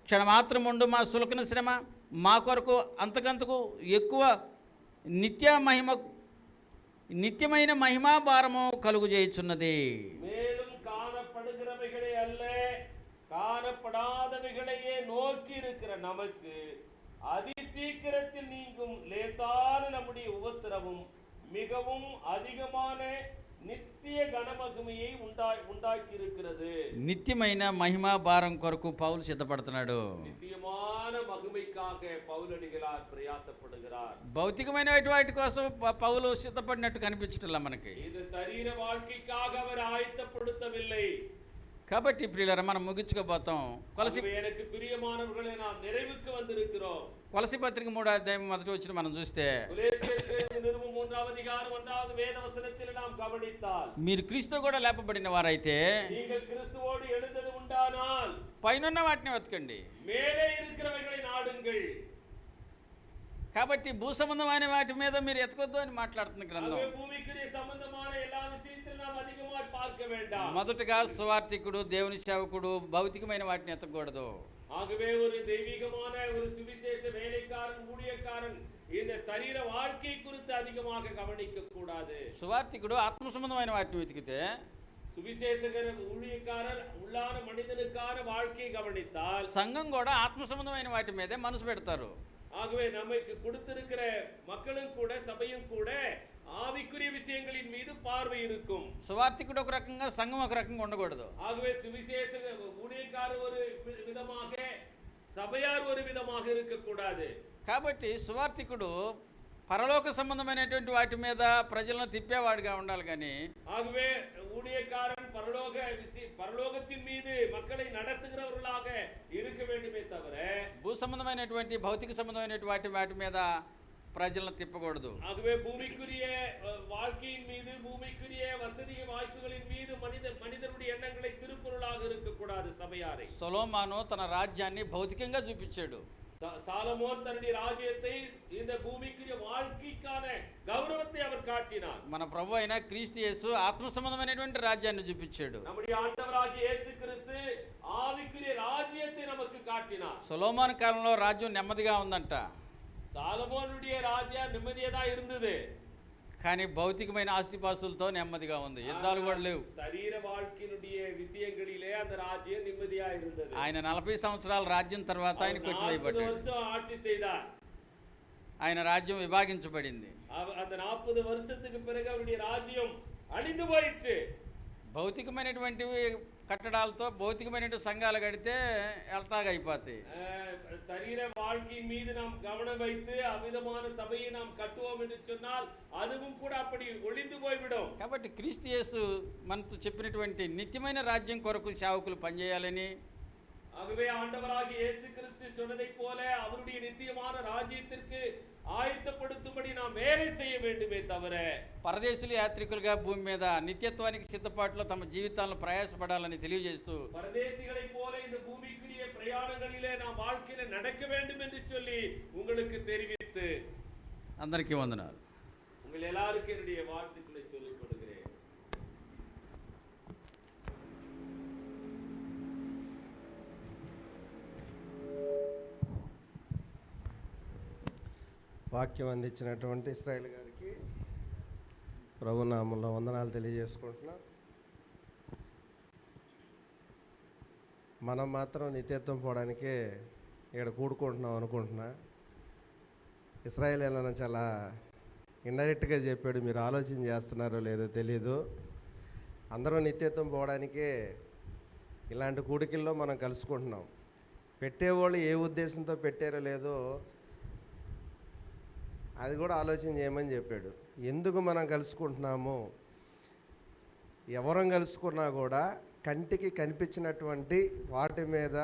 క్షణమాత్రముండు మా సులకన శ్రమ మా కొరకు అంతకంతకు ఎక్కువ నిత్యమైన మహిమా భారము కలుగు చేయుచున్నది. மேலும் காணப்படுகிறவைகளே அல்ல காணப்படாதவைகளையே நோக்கி இருக்கிற நமக்கு அதிசீக்கிரத்தில் நீங்கும் லேசான நம்முடைய உபத்திரவும் மிகவும் அதிகமான நித்திய கனமகிமையை உண்டாக்கி இருக்கிறது. నిత్యమైన మహిమా భారం కొరకు పౌలు సిద్ధపడుతున్నాడు. நித்தியமான மகிமைக்காக பவுலடிகளார் பிரயாசப்படுகிறார். భౌతికమైన వాటి కోసం పౌలు సిద్ధపడినట్టు కనిపించట్లా మనకి. இந்த சரீர வாழ்க்கைக்காக அவர் ஆயத்தப்படுத்தவில்லை. కాబట్టి ప్రియులారా మనం ముగించుకోబోతాం. எனக்கு பிரியமானவர்களே, நாம் நிறைவுக்கு வந்திருக்கிறோம். కొలసి పత్రిక 3వ అధ్యాయం మొదటి వచనం మనం చూస్తే, కొలస్సీయులకు నిరుపము 3వ అధికారం 1వ వేద వచనத்தில் நாம் கவனித்தால், మీరు క్రీస్తు కూడా లేపబడిన వారైతే நீங்கள் கிறிஸ்துவோடு எழுந்தது உண்டானால் పైనున్న వాటిని వెతకండి. மேலே இருக்கிறவைகளை நாடுங்கள். కాబట్టి భూ సంబంధమైన వాటి మీద మీరు ఎతకొద్దు అని మాట్లాడుతున్న గ్రంథం. ஆகவே பூமிக்குரிய சம்பந்தமான எல்லா விஷயத்திலும் நாம் அதிகமாக பார்க்க வேண்டாம். మొదటగా సువార్థికుడు, దేవుని సేవకుడు భౌతికమైన వాటిని ఎతకూడదు. ஆகவே ஒரு தெய்வீகமான ஒரு சுவிசேஷ வேலைக்காரன், ஊழியக்காரன் இந்த சரீர வாழ்க்கை குறித்து அதிகமாக கவனிக்க கூடாது. సువార్థికుడు ఆత్మ సంబంధమైన వాటిని వెతికితే, சுவிசேஷகர் ஊழியக்காரர் உள்ளான மனிதனுக்கான வாழ்க்கையை கவனித்தால், సంఘం కూడా ఆత్మ సంబంధమైన వాటి మీదే మనసు పెడతారు. ஆகவே நமக்கு கொடுத்திருக்கிற மக்களும் கூட சபையும் கூட ஆவிக்குரிய விஷயங்களின் மீது பார்வை இருக்கும். సువార్థికుడు ఒక రకంగా, సంఘం ఒక రకంగా ఉండకూడదు. ஆகவே சுவிசேஷ ஊழியக்காரர் ஒரு விதமாக, சபையார் ஒரு விதமாக இருக்கக்கூடாது. కాబట్టి సువార్థికుడు పరలోక సంబంధమైనటువంటి వాటి మీద ప్రజలను తిప్పేవాడిగా ఉండాలి. కానీ ஆகவே ஊழியக்காரன் பரலோகத்தின் மீது மக்களை நடத்துகிறவர்களாக இருக்க வேண்டுமே தவிர భూ సంబంధమైనటువంటి భౌతిక సంబంధమైనటువంటి వాటి మీద ప్రజలను తిప్పకూడదు. ஆகவே பூமிக்குரிய வாழ்க்கையின் மீது, பூமிக்குரிய வசதி வாய்ப்புகளின் மீது மனிதனுடைய எண்ணங்களை திருப்பொருளாக இருக்கக்கூடாது சபையாரை. సొలొమోను తన రాజ్యాన్ని భౌతికంగా చూపించాడు. சாலமோன் தன்னுடைய ராஜ்யத்தை இந்த பூமிக்குரிய வாழ்க்கைக்கான கௌரவத்தை அவர் காட்டினார். మన ప్రభు అయిన క్రీస్తు యేసు ఆత్మ సంబంధమైనటువంటి రాజ్యాన్ని చూపించాడు. நம்முடைய ஆண்டவராகிய இயேசு கிறிஸ்து ஆவிக்குரிய ராஜ்யத்தை நமக்கு காட்டினார். సొలొమోను కాలంలో రాజ్యం నెమ్మదిగా ఉందంట. சாலமோனுடைய ராஜ்யம் நிம்மதியா இருந்தது. కానీ భౌతికమైన ఆస్తిపాస్తులతో నెమ్మదిగా ఉంది. యుద్ధాలు కూడా లేవు. శరీర வாழ்க்கையினுடைய விஷயங்களிலே அந்த ராஜ்யம் நிம்மதியா இருந்தது. ఆయన 40 సంవత్సరాల రాజ్యం తర్వాత ఆయన కొట్టివేయబడ్డాడు. 40 வருஷம் ஆட்சி செய்தார். ఆయన రాజ్యం విభాగించబడింది. அந்த 40 வருஷத்துக்கு பிறகு அவருடைய ராஜ்யம் அழிந்து போயிற்று. భౌతికమైనటువంటివి కట్టడాలతో భౌతికమైనటువంటి సంఘాలు కడితే ఎలాగ అయిపోతాయి. శరీర வாழ்க்கையின் மீது நாம் கவனம் வைத்து அமிதமான சபையை நாம் கட்டுவோம் என்று சொன்னால் அதுவும் கூட அப்படி ஒளிந்து போய்விடும். కాబట్టి క్రీస్తు యేసు మనతో చెప్పినటువంటి నిత్యమైన రాజ్యం కొరకు సేవకులు పనిచేయాలని, ஆகவே ஆண்டவராகிய இயேசு கிறிஸ்து சொன்னதைப் போல அவருடைய நித்தியமான ராஜ்யத்திற்கு ஆயத்தப்படுத்தும்படி நாம் வேலை செய்ய வேண்டுமே தவிர పరదేశులు యాత్రికులుగా భూమి మీద నిత్యత్వానికి సిద్ధపాటులో తమ జీవితాలను ప్రయాసపడాలని తెలియజేస్తూ, பரதேசிகளைப் போல இந்த பூமிக்குரிய பிரயாணங்களிலே நாம் வாழ்க்கையில நடக்க வேண்டும் என்று சொல்லி உங்களுக்கு தெரிவித்து అందరికీ వందనాలు. உங்கள் எல்லாருக்கும் என்னுடைய வாழ்த்துக்களை சொல்லிக் கொடுக்கிறேன். వాక్యం అందించినటువంటి ఇశ్రాయేల్ గారికి ప్రభునామంలో వందనాలు తెలియజేసుకుంటున్నాం. మనం మాత్రం నిత్యత్వం పోవడానికే ఇక్కడ కూడుకుంటున్నాం అనుకుంటున్నా. ఇశ్రాయేల్ ఏమైనా చాలా ఇండైరెక్ట్గా చెప్పాడు, మీరు ఆలోచన చేస్తున్నారో లేదో తెలీదు. అందరూ నిత్యత్వం పోవడానికే ఇలాంటి కూడికల్లో మనం కలుసుకుంటున్నాం. పెట్టేవాళ్ళు ఏ ఉద్దేశంతో పెట్టారో లేదో అది కూడా ఆలోచన చేయమని చెప్పాడు. ఎందుకు మనం కలుసుకుంటున్నాము, ఎవరం కలుసుకున్నా కూడా కంటికి కనిపించినటువంటి వాటి మీద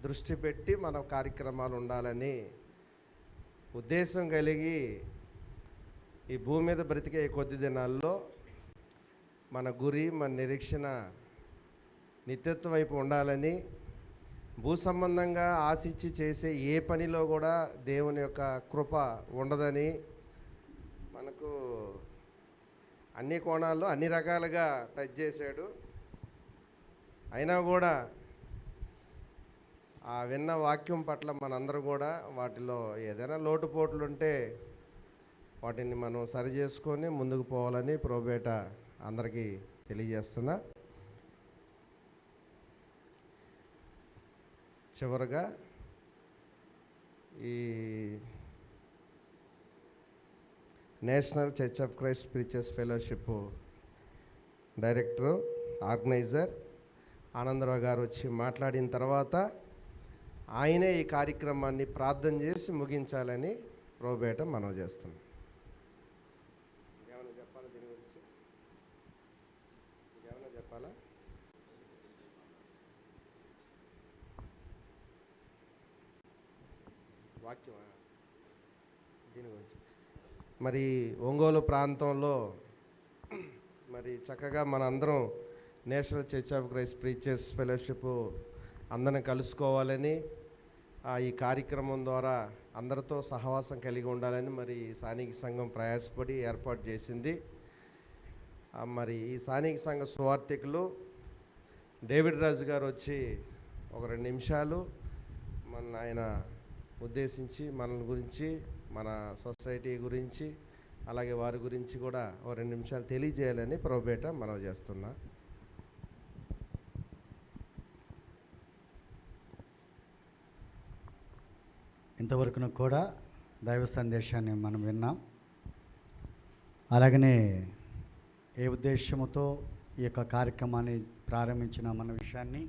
దృష్టి పెట్టి మన కార్యక్రమాలు ఉండాలని ఉద్దేశం కలిగి ఈ భూమి మీద బ్రతికే కొద్ది దినాల్లో మన గురి, మన నిరీక్షణ నిత్యత్వ వైపు ఉండాలని, భూ సంబంధంగా ఆశించి చేసే ఏ పనిలో కూడా దేవుని యొక్క కృప ఉండదని, మనకు అన్ని కోణాల్లో అన్ని రకాలుగా టచ్ చేశాడు. అయినా కూడా ఆ విన్న వాక్యం పట్ల మనందరూ కూడా వాటిలో ఏదైనా లోటుపోట్లు ఉంటే వాటిని మనం సరి చేసుకొని ముందుకు పోవాలని ప్రోబేట అందరికీ తెలియజేస్తున్నా. చివరగా ఈ national church of Christ preachers fellowship director, organiser Anandarao గారు వచ్చి మాట్లాడిన తర్వాత ఆయనే ఈ కార్యక్రమాన్ని ప్రార్థన చేసి ముగించాలని ప్రోబేట మనవి చేస్తున్నాం. ఏమైనా చెప్పాలా దీని గురించి? ఏమైనా చెప్పాలా? వాక్యమా దీని గురించి? మరి ఒంగోలు ప్రాంతంలో మరి చక్కగా మనందరం national church of Christ preachers fellowship అందరం కలుసుకోవాలని, ఈ కార్యక్రమం ద్వారా అందరితో సహవాసం కలిగి ఉండాలని మరి స్థానిక సంఘం ప్రయాసపడి ఏర్పాటు చేసింది. మరి ఈ స్థానిక సంఘ సువార్థికులు డేవిడ్ రాజు గారు వచ్చి ఒక 2 నిమిషాలు ఆయన ఉద్దేశించి మన గురించి, మన సొసైటీ గురించి, అలాగే వారి గురించి కూడా ఒక 2 నిమిషాలు తెలియజేయాలని ప్రోబేట మనవి చేస్తున్నా. ఇంతవరకు కూడా దైవ సందేశాన్ని మనం విన్నాం. అలాగనే ఏ ఉద్దేశంతో ఈ యొక్క కార్యక్రమాన్ని ప్రారంభించినామన్న విషయాన్ని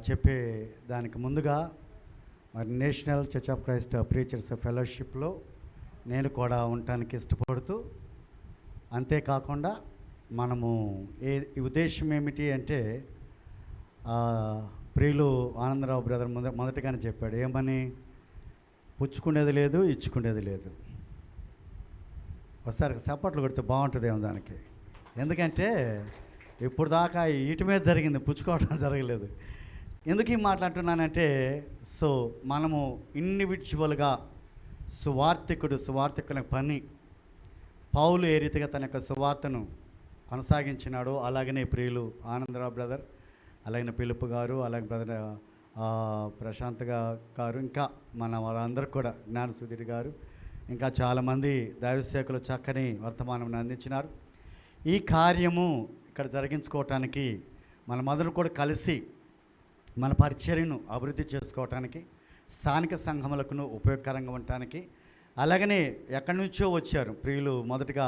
చెప్పే దానికి ముందుగా మరి National church of Christ Preachers ఫెలోషిప్లో నేను కూడా ఉండటానికి ఇష్టపడుతూ, అంతేకాకుండా మనము ఈ ఉద్దేశం ఏమిటి అంటే ప్రియులు ఆనందరావు బ్రదర్ మొదటగానే చెప్పాడు, ఏమని? పుచ్చుకునేది లేదు, ఇచ్చుకునేది లేదు. ఒకసారి సపోర్ట్లు కొడితే బాగుంటుందేమో దానికి. ఎందుకంటే ఇప్పుడు దాకా వీటి మీద జరిగింది, పుచ్చుకోవడం జరగలేదు. ఎందుకు ఈ మాట్లాడుతున్నానంటే, సో మనము ఇండివిజువల్గా సువార్థికుల పని పౌలు ఏ రీతిగా తన యొక్క సువార్తను కొనసాగించినాడో, అలాగనే ప్రియులు ఆనందరావు బ్రదర్, అలాగే పిలుపు గారు, అలాగే బ్రదర్ ప్రశాంత్ గారు, ఇంకా మన వాళ్ళందరూ కూడా జ్ఞాన సుధీర్ గారు, ఇంకా చాలామంది దైవసేవకులు చక్కని వర్తమానం అందించినారు. ఈ కార్యము ఇక్కడ జరిగించుకోవటానికి మనమందరం కూడా కలిసి మన పరిచర్యను అభివృద్ధి చేసుకోవటానికి, స్థానిక సంఘములకును ఉపయోగకరంగా ఉండటానికి, అలాగనే ఎక్కడి నుంచో వచ్చారు ప్రియులు. మొదటగా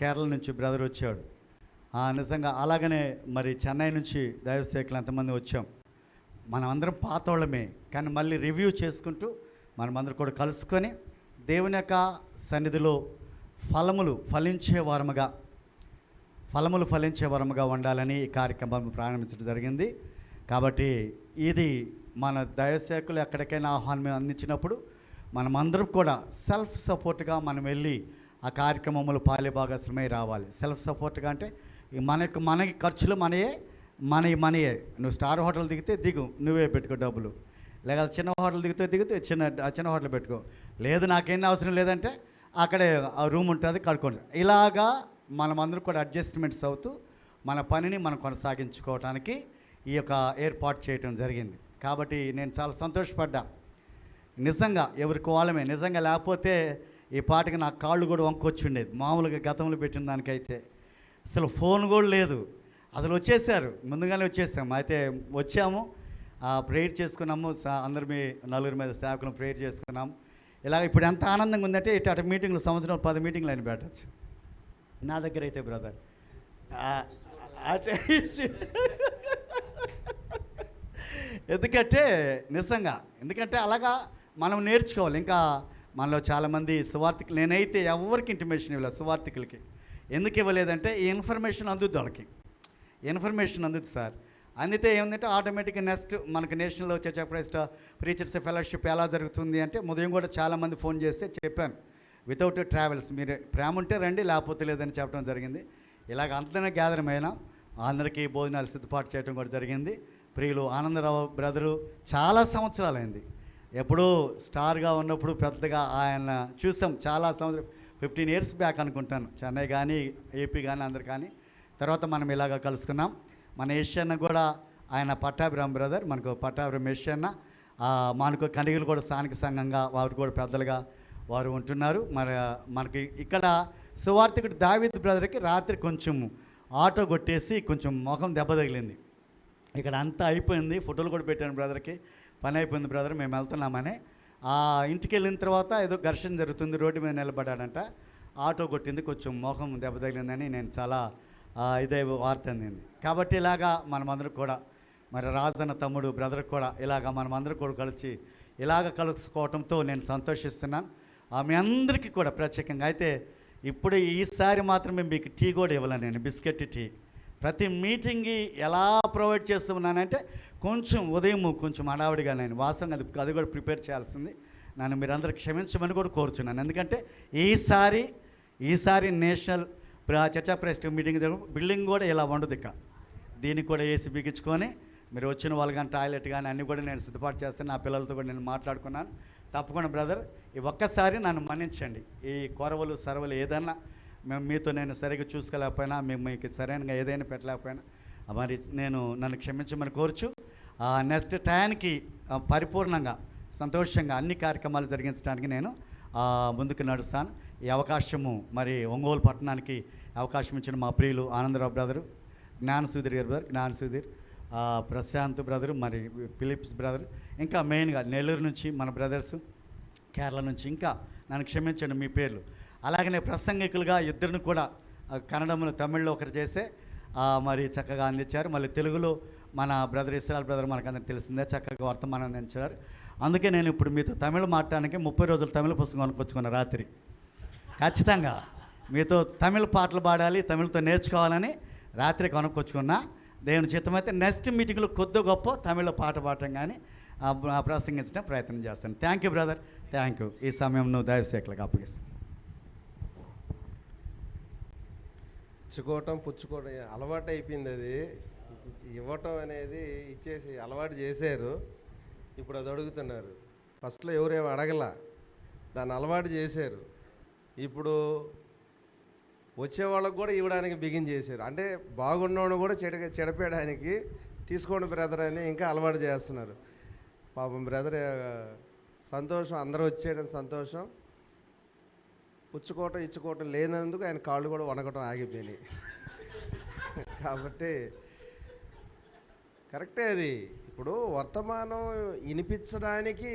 కేరళ నుంచి బ్రదర్ వచ్చాడు, నిజంగా. అలాగనే మరి చెన్నై నుంచి దైవసేవకులు ఎంతమంది వచ్చాం. మనం అందరం పాతోళ్ళమే, కానీ మళ్ళీ రివ్యూ చేసుకుంటూ మనమందరం కూడా కలుసుకొని దేవుని యొక్క సన్నిధిలో ఫలములు ఫలించే వరముగా ఉండాలని ఈ కార్యక్రమం ప్రారంభించడం జరిగింది. కాబట్టి ఇది మన దైవసేవకులు ఎక్కడికైనా ఆహ్వానం అందించినప్పుడు మనమందరం కూడా సెల్ఫ్ సపోర్ట్గా మనం వెళ్ళి ఆ కార్యక్రమంలో పాలిభాగస్వామై రావాలి. సెల్ఫ్ సపోర్ట్గా అంటే మనకి ఖర్చులు మనయే. నువ్వు స్టార్ హోటల్ దిగితే దిగు, నువ్వే పెట్టుకో డబ్బులు. లేదా చిన్న హోటల్ దిగితే చిన్న హోటల్ పెట్టుకో. లేదు నాకేం అవసరం లేదంటే అక్కడే ఆ రూమ్ ఉంటుంది, కడుక్కోండి. ఇలాగా మనమందరం కూడా అడ్జస్ట్మెంట్స్ అవుతూ మన పనిని మనం కొనసాగించుకోవటానికి ఈ యొక్క ఏర్పాటు చేయటం జరిగింది. కాబట్టి నేను చాలా సంతోషపడ్డా. నిజంగా ఎవరికి వాళ్ళమే, నిజంగా లేకపోతే ఈ పాటకి నా కాళ్ళు కూడా వంకొచ్చి ఉండేది. మామూలుగా గతంలో పెట్టిన దానికైతే అసలు ఫోన్ కూడా లేదు. అసలు వచ్చేసారు, ముందుగానే వచ్చేసాము. అయితే వచ్చాము, ప్రేయర్ చేసుకున్నాము, అందరు మీ 4 మీద సేవకులను ప్రేయర్ చేసుకున్నాము. ఇలా ఇప్పుడు ఎంత ఆనందంగా ఉందంటే అటు మీటింగ్లు సంవత్సరం 10 మీటింగ్లు అయిన పెట్టచ్చు. నా దగ్గర అయితే బ్రదర్ ఎందుకంటే అలాగా మనం నేర్చుకోవాలి. ఇంకా మనలో చాలామంది సువార్థికులు, నేనైతే ఎవరికి ఇంటిమేషన్ ఇవ్వలేదు సువార్థికులకి. ఎందుకు ఇవ్వలేదంటే ఈ ఇన్ఫర్మేషన్ అందుద్ది, వాళ్ళకి ఇన్ఫర్మేషన్ అందుద్ది సార్. అందితే ఏముందంటే ఆటోమేటిక్గా నెక్స్ట్ మనకు national church of Christ preachers fellowship ఎలా జరుగుతుంది అంటే ఉదయం కూడా చాలామంది ఫోన్ చేస్తే చెప్పాను, వితౌట్ ట్రావెల్స్ మీరు ప్రేమ ఉంటే రండి, లేకపోతే లేదని చెప్పడం జరిగింది. ఇలాగ అంతనే గ్యాదరం అయినా అందరికీ భోజనాలు సిద్ధపాటు చేయడం కూడా జరిగింది. ప్రియులు ఆనందరావు బ్రదరు చాలా సంవత్సరాలైంది, ఎప్పుడూ స్టార్గా ఉన్నప్పుడు పెద్దగా ఆయన చూసాం. చాలా సంవత్సరం 15 years బ్యాక్ అనుకుంటాను, చెన్నై కానీ ఏపీ కానీ అందరు. కానీ తర్వాత మనం ఇలాగ కలుసుకున్నాం. మన ఏషియన్న కూడా ఆయన పట్టాభిరామ్ బ్రదర్, మనకు పట్టాభిరామ్ ఏషియన్న, మనకు కనిగిలు కూడా స్థానిక సంఘంగా వారు కూడా పెద్దలుగా వారు ఉంటున్నారు. మనకి ఇక్కడ సువార్థికుడు దావీద్ బ్రదర్కి రాత్రి కొంచెం ఆటో కొట్టేసి కొంచెం ముఖం దెబ్బ తగిలింది. ఇక్కడ అంతా అయిపోయింది, ఫోటోలు కూడా పెట్టాను బ్రదర్కి, పని అయిపోయింది బ్రదర్ మేము వెళ్తున్నామని. ఇంటికి వెళ్ళిన తర్వాత ఏదో ఘర్షణ జరుగుతుంది, రోడ్డు మీద నిలబడ్డాడంట, ఆటో కొట్టింది, కొంచెం ముఖం దెబ్బ తగిలిందని నేను చాలా ఇదే వార్త అందింది. కాబట్టి ఇలాగా మనమందరం కూడా మరి రాజన్న తమ్ముడు బ్రదర్ కూడా ఇలాగ మనమందరం కూడా కలిసి ఇలాగ కలుసుకోవడంతో నేను సంతోషిస్తున్నాను. మీ అందరికీ కూడా ప్రత్యేకంగా అయితే ఇప్పుడు ఈసారి మాత్రమే మీకు టీ కూడా ఇవ్వలేను, నేను బిస్కెట్ టీ. ప్రతి మీటింగ్కి ఎలా ప్రొవైడ్ చేస్తున్నానంటే కొంచెం ఉదయం కొంచెం హడావుడిగా నేను వాసన అది కూడా ప్రిపేర్ చేయాల్సింది. నన్ను మీరందరూ క్షమించమని కూడా కోరుచున్నాను. ఎందుకంటే ఈసారి నేషనల్ చర్చా ప్రెస్ట్ మీటింగ్ బిల్డింగ్ కూడా ఇలా ఉండదు. ఇక్కడ దీనికి కూడా ఏసీ బిగించుకొని మీరు వచ్చిన వాళ్ళు కానీ టాయిలెట్ కానీ అన్నీ కూడా నేను సిద్ధపాటు చేస్తాను. నా పిల్లలతో కూడా నేను మాట్లాడుకున్నాను. తప్పకుండా బ్రదర్ ఈ ఒక్కసారి నన్ను మన్నించండి. ఈ కొరవలు సరవలు ఏదన్నా మీతో నేను సరిగ్గా చూసుకోలేకపోయినా మీకు సరైనగా ఏదైనా పెట్టలేకపోయినా మరి నన్ను క్షమించమని కోరుచు నెక్స్ట్ టైంకి పరిపూర్ణంగా సంతోషంగా అన్ని కార్యక్రమాలు జరిగించడానికి నేను ముందుకు నడుస్తాను. ఈ అవకాశము మరి ఒంగోలు పట్టణానికి అవకాశం ఇచ్చిన మా ప్రియులు ఆనందరావు బ్రదరు, జ్ఞానసుధీర్ గారు బ్రదర్, జ్ఞానసుధీర్, ప్రశాంత్ బ్రదరు, మరి ఫిలిప్స్ బ్రదర్, ఇంకా మెయిన్గా నెల్లూరు నుంచి మన బ్రదర్స్, కేరళ నుంచి, ఇంకా నన్ను క్షమించండి మీ పేర్లు. అలాగనే ప్రసంగికులుగా ఇద్దరిని కూడా కన్నడంలో తమిళ్లో ఒకరు చేసే మరి చక్కగా అందించారు. మళ్ళీ తెలుగులో మన బ్రదర్ ఇస్రాయల్ బ్రదర్ మనకందరికి తెలిసిందే చక్కగా వర్తమానం అందించారు. అందుకే నేను ఇప్పుడు మీతో తమిళ మాట్లాడడానికి 30 రోజులు తమిళ పుస్తకం కొనుక్కొచ్చుకున్న రాత్రి ఖచ్చితంగా మీతో తమిళ పాటలు పాడాలి, తమిళతో నేర్చుకోవాలని రాత్రి కొనుక్కొచ్చుకున్నా. దేవుని చిత్తమైతే నెక్స్ట్ మీటింగ్లో కొద్ది గొప్ప తమిళ పాట పాడటం కానీ ప్రసంగించడం ప్రయత్నం చేస్తాను. Thank you brother, thank you. ఈ సమయం నువ్వు దైవసేవకులకు అప్పగిస్తాను. ఇచ్చుకోవటం పుచ్చుకోవటం అలవాటు అయిపోయింది. అది ఇవ్వటం అనేది ఇచ్చేసి అలవాటు చేశారు. ఇప్పుడు అది అడుగుతున్నారు. ఫస్ట్లో ఎవరేమో అడగల, దాన్ని అలవాటు చేశారు. ఇప్పుడు వచ్చేవాళ్ళకు కూడా ఇవ్వడానికి బిగిన్ చేశారు. అంటే బాగున్నవాడు కూడా చెడపేయడానికి తీసుకోండి బ్రదర్ అని ఇంకా అలవాటు చేస్తున్నారు. పాపం బ్రదర్ సంతోషం, అందరూ వచ్చేయడం సంతోషం. పుచ్చుకోవటం ఇచ్చుకోవటం లేనందుకు ఆయన కాళ్ళు కూడా వణకటం ఆగిపోయినాయి. కాబట్టి కరెక్టే అది. ఇప్పుడు వర్తమానం వినిపించడానికి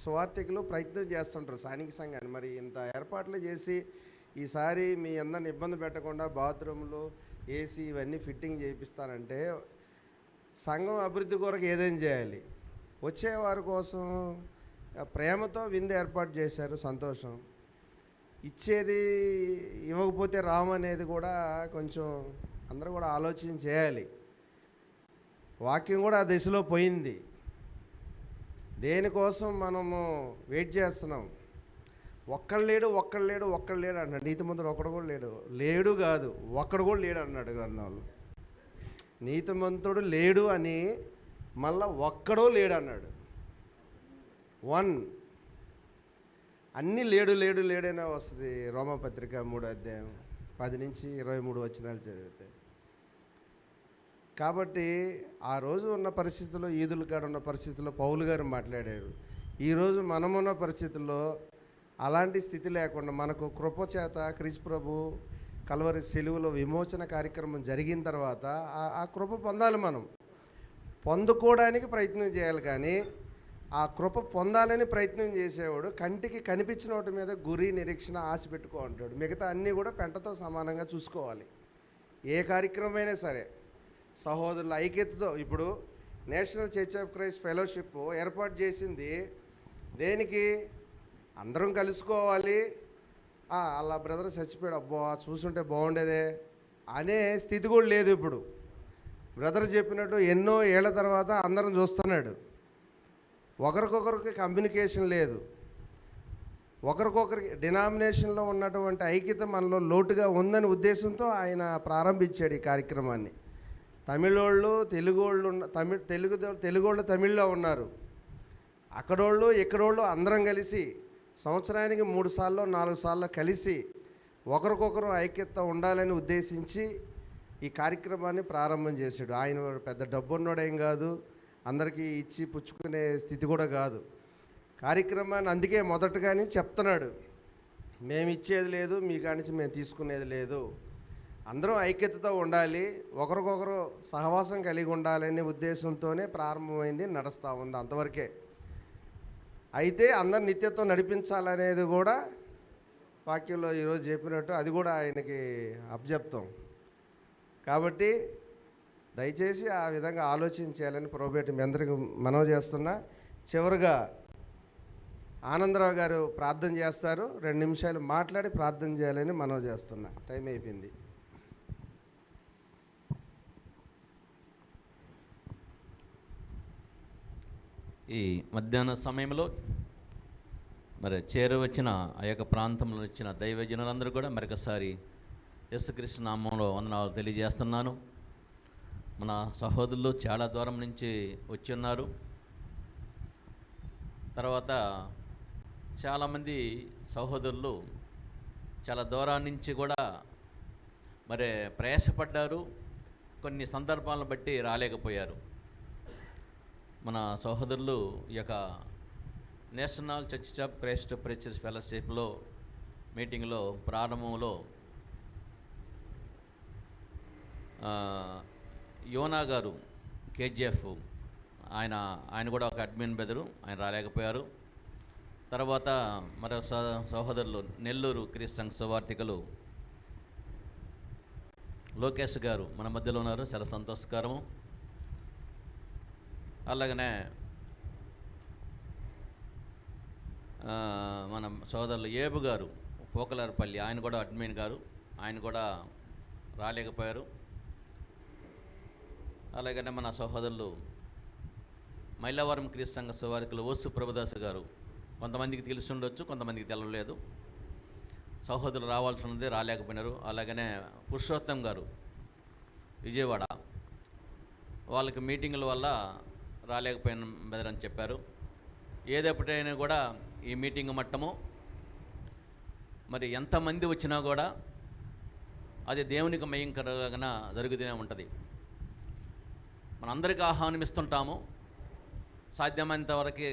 సువార్థికులు ప్రయత్నం చేస్తుంటారు స్థానిక సంఘాన్ని. మరి ఇంత ఏర్పాట్లు చేసి ఈసారి మీ అందరిని ఇబ్బంది పెట్టకుండా బాత్రూమ్లు, ఏసీ ఇవన్నీ ఫిట్టింగ్ చేయిస్తానంటే సంఘం అభివృద్ధి కొరకు ఏదైనా చేయాలి. వచ్చేవారి కోసం ప్రేమతో విందు ఏర్పాటు చేశారు, సంతోషం. ఇచ్చేది ఇవ్వకపోతే రామనేది కూడా కొంచెం అందరూ కూడా ఆలోచన చేయాలి. వాక్యం కూడా ఆ దిశలో పోయింది. దేనికోసం మనము వెయిట్ చేస్తున్నాం? ఒక్కడు లేడు అన్నాడు. నీతిమంతుడు ఒకడు కూడా లేడు కాదు, ఒక్కడు కూడా లేడు అన్నాడు గ్రంథంలో. నీతిమంతుడు లేడు అని మళ్ళా ఒక్కడో లేడు అన్నాడు. అన్నీ లేడైనా వస్తుంది. రోమపత్రిక 3వ అధ్యాయం 10 నుంచి 23 వచనాలు చదివితే. కాబట్టి ఆ రోజు ఉన్న పరిస్థితుల్లో, ఈదుల కాడ ఉన్న పరిస్థితుల్లో పౌలు గారు మాట్లాడారు. ఈరోజు మనమున్న పరిస్థితుల్లో అలాంటి స్థితి లేకుండా మనకు కృప చేత క్రీస్తు ప్రభు కల్వరి సిలువలో విమోచన కార్యక్రమం జరిగిన తర్వాత ఆ కృప పొందాలి. మనం పొందుకోవడానికి ప్రయత్నం చేయాలి. కానీ ఆ కృప పొందాలని ప్రయత్నం చేసేవాడు కంటికి కనిపించిన వాటి మీద గురి, నిరీక్షణ, ఆశ పెట్టుకో అంటాడు. మిగతా అన్నీ కూడా పెంటతో సమానంగా చూసుకోవాలి. ఏ కార్యక్రమమైనా సరే సహోదరుల ఐక్యతతో. ఇప్పుడు national church of Christ fellowship ఏర్పాటు చేసింది దేనికి? అందరం కలుసుకోవాలి. అలా బ్రదర్ చచ్చిపోయాడు, అబ్బా చూసుంటే బాగుండేదే అనే స్థితి కూడా లేదు. ఇప్పుడు బ్రదర్ చెప్పినట్టు ఎన్నో ఏళ్ల తర్వాత అందరం చూస్తున్నాడు. ఒకరికొకరికి కమ్యూనికేషన్ లేదు. ఒకరికొకరికి డినామినేషన్లో ఉన్నటువంటి ఐక్యత మనలో లోటుగా ఉందని ఉద్దేశంతో ఆయన ప్రారంభించాడు ఈ కార్యక్రమాన్ని. తమిళోళ్ళు తెలుగోళ్ళు తెలుగోళ్ళు తమిళ్లో ఉన్నారు. అక్కడోళ్ళు ఇక్కడోళ్ళు అందరం కలిసి సంవత్సరానికి 3 సార్లు 4 సార్లు కలిసి ఒకరికొకరు ఐక్యత ఉండాలని ఉద్దేశించి ఈ కార్యక్రమాన్ని ప్రారంభం చేశాడు. ఆయన పెద్ద డబ్బున్నోడేం కాదు, అందరికీ ఇచ్చి పుచ్చుకునే స్థితి కూడా కాదు. కార్యక్రమాన్ని అందుకే మొదటగానే చెప్తున్నాడు, మేము ఇచ్చేది లేదు, మీ కాడి నుంచి మేము తీసుకునేది లేదు, అందరం ఐక్యతతో ఉండాలి, ఒకరికొకరు సహవాసం కలిగి ఉండాలనే ఉద్దేశంతోనే ప్రారంభమైంది, నడుస్తూ ఉంది అంతవరకే. అయితే అందరు నిత్యత్వం నడిపించాలనేది కూడా వాక్యంలో ఈరోజు చెప్పినట్టు అది కూడా ఆయనకి అప్పచెప్తాం. కాబట్టి దయచేసి ఆ విధంగా ఆలోచించాలని ప్రోబేట్ మీ అందరికీ మనవి చేస్తున్నా. చివరిగా ఆనందరావు గారు ప్రార్థన చేస్తారు. 2 నిమిషాలు మాట్లాడి ప్రార్థన చేయాలని మనవి చేస్తున్నా. టైం అయిపోయింది. ఈ మధ్యాహ్న సమయంలో మరి చేరవచ్చిన ఆ యొక్క ప్రాంతంలో వచ్చిన దైవజనులందరూ కూడా మరొకసారి యేసుక్రీస్తు నామంలో వందనాలు తెలియజేస్తున్నాను. మన సహోదరులు చాలా దూరం నుంచి వచ్చి ఉన్నారు. తర్వాత చాలామంది సహోదరులు చాలా దూరం నుంచి కూడా మరి ప్రయాసపడ్డారు. కొన్ని సందర్భాలను బట్టి రాలేకపోయారు. మన సహోదరులు ఈ యొక్క National church of Christ Preachers ఫెలోషిప్లో మీటింగ్లో ప్రారంభంలో యోనా గారు కేజీఎఫ్ ఆయన కూడా ఒక అడ్మిన్ బెదరు, ఆయన రాలేకపోయారు. తర్వాత మరొక సహోదరులు నెల్లూరు క్రీస్తు సంఘ సువార్థికులు లోకేష్ గారు మన మధ్యలో ఉన్నారు, చాలా సంతోషకరము. అలాగనే మన సోదరులు ఏబు గారు పోకలారపల్లి, ఆయన కూడా అడ్మిన్ గారు, ఆయన కూడా రాలేకపోయారు. అలాగనే మన సహోదరులు మైలవరం క్రీస్తు సంఘ సువార్థికులు ఓసు ప్రభుదాస్ గారు, కొంతమందికి తెలిసి ఉండొచ్చు, కొంతమందికి తెలవలేదు. సహోదరులు రావాల్సి ఉన్నది, రాలేకపోయినారు. అలాగనే పురుషోత్తం గారు విజయవాడ, వాళ్ళకి మీటింగుల వల్ల రాలేకపోయిన బెదరని చెప్పారు. ఏదెప్పటైనా కూడా ఈ మీటింగ్ మట్టము మరి ఎంతమంది వచ్చినా కూడా అది దేవునికి మయంకరంగా జరుగుతూనే ఉంటుంది. మనందరికీ ఆహ్వానమిస్తుంటాము, సాధ్యమైనంత వరకు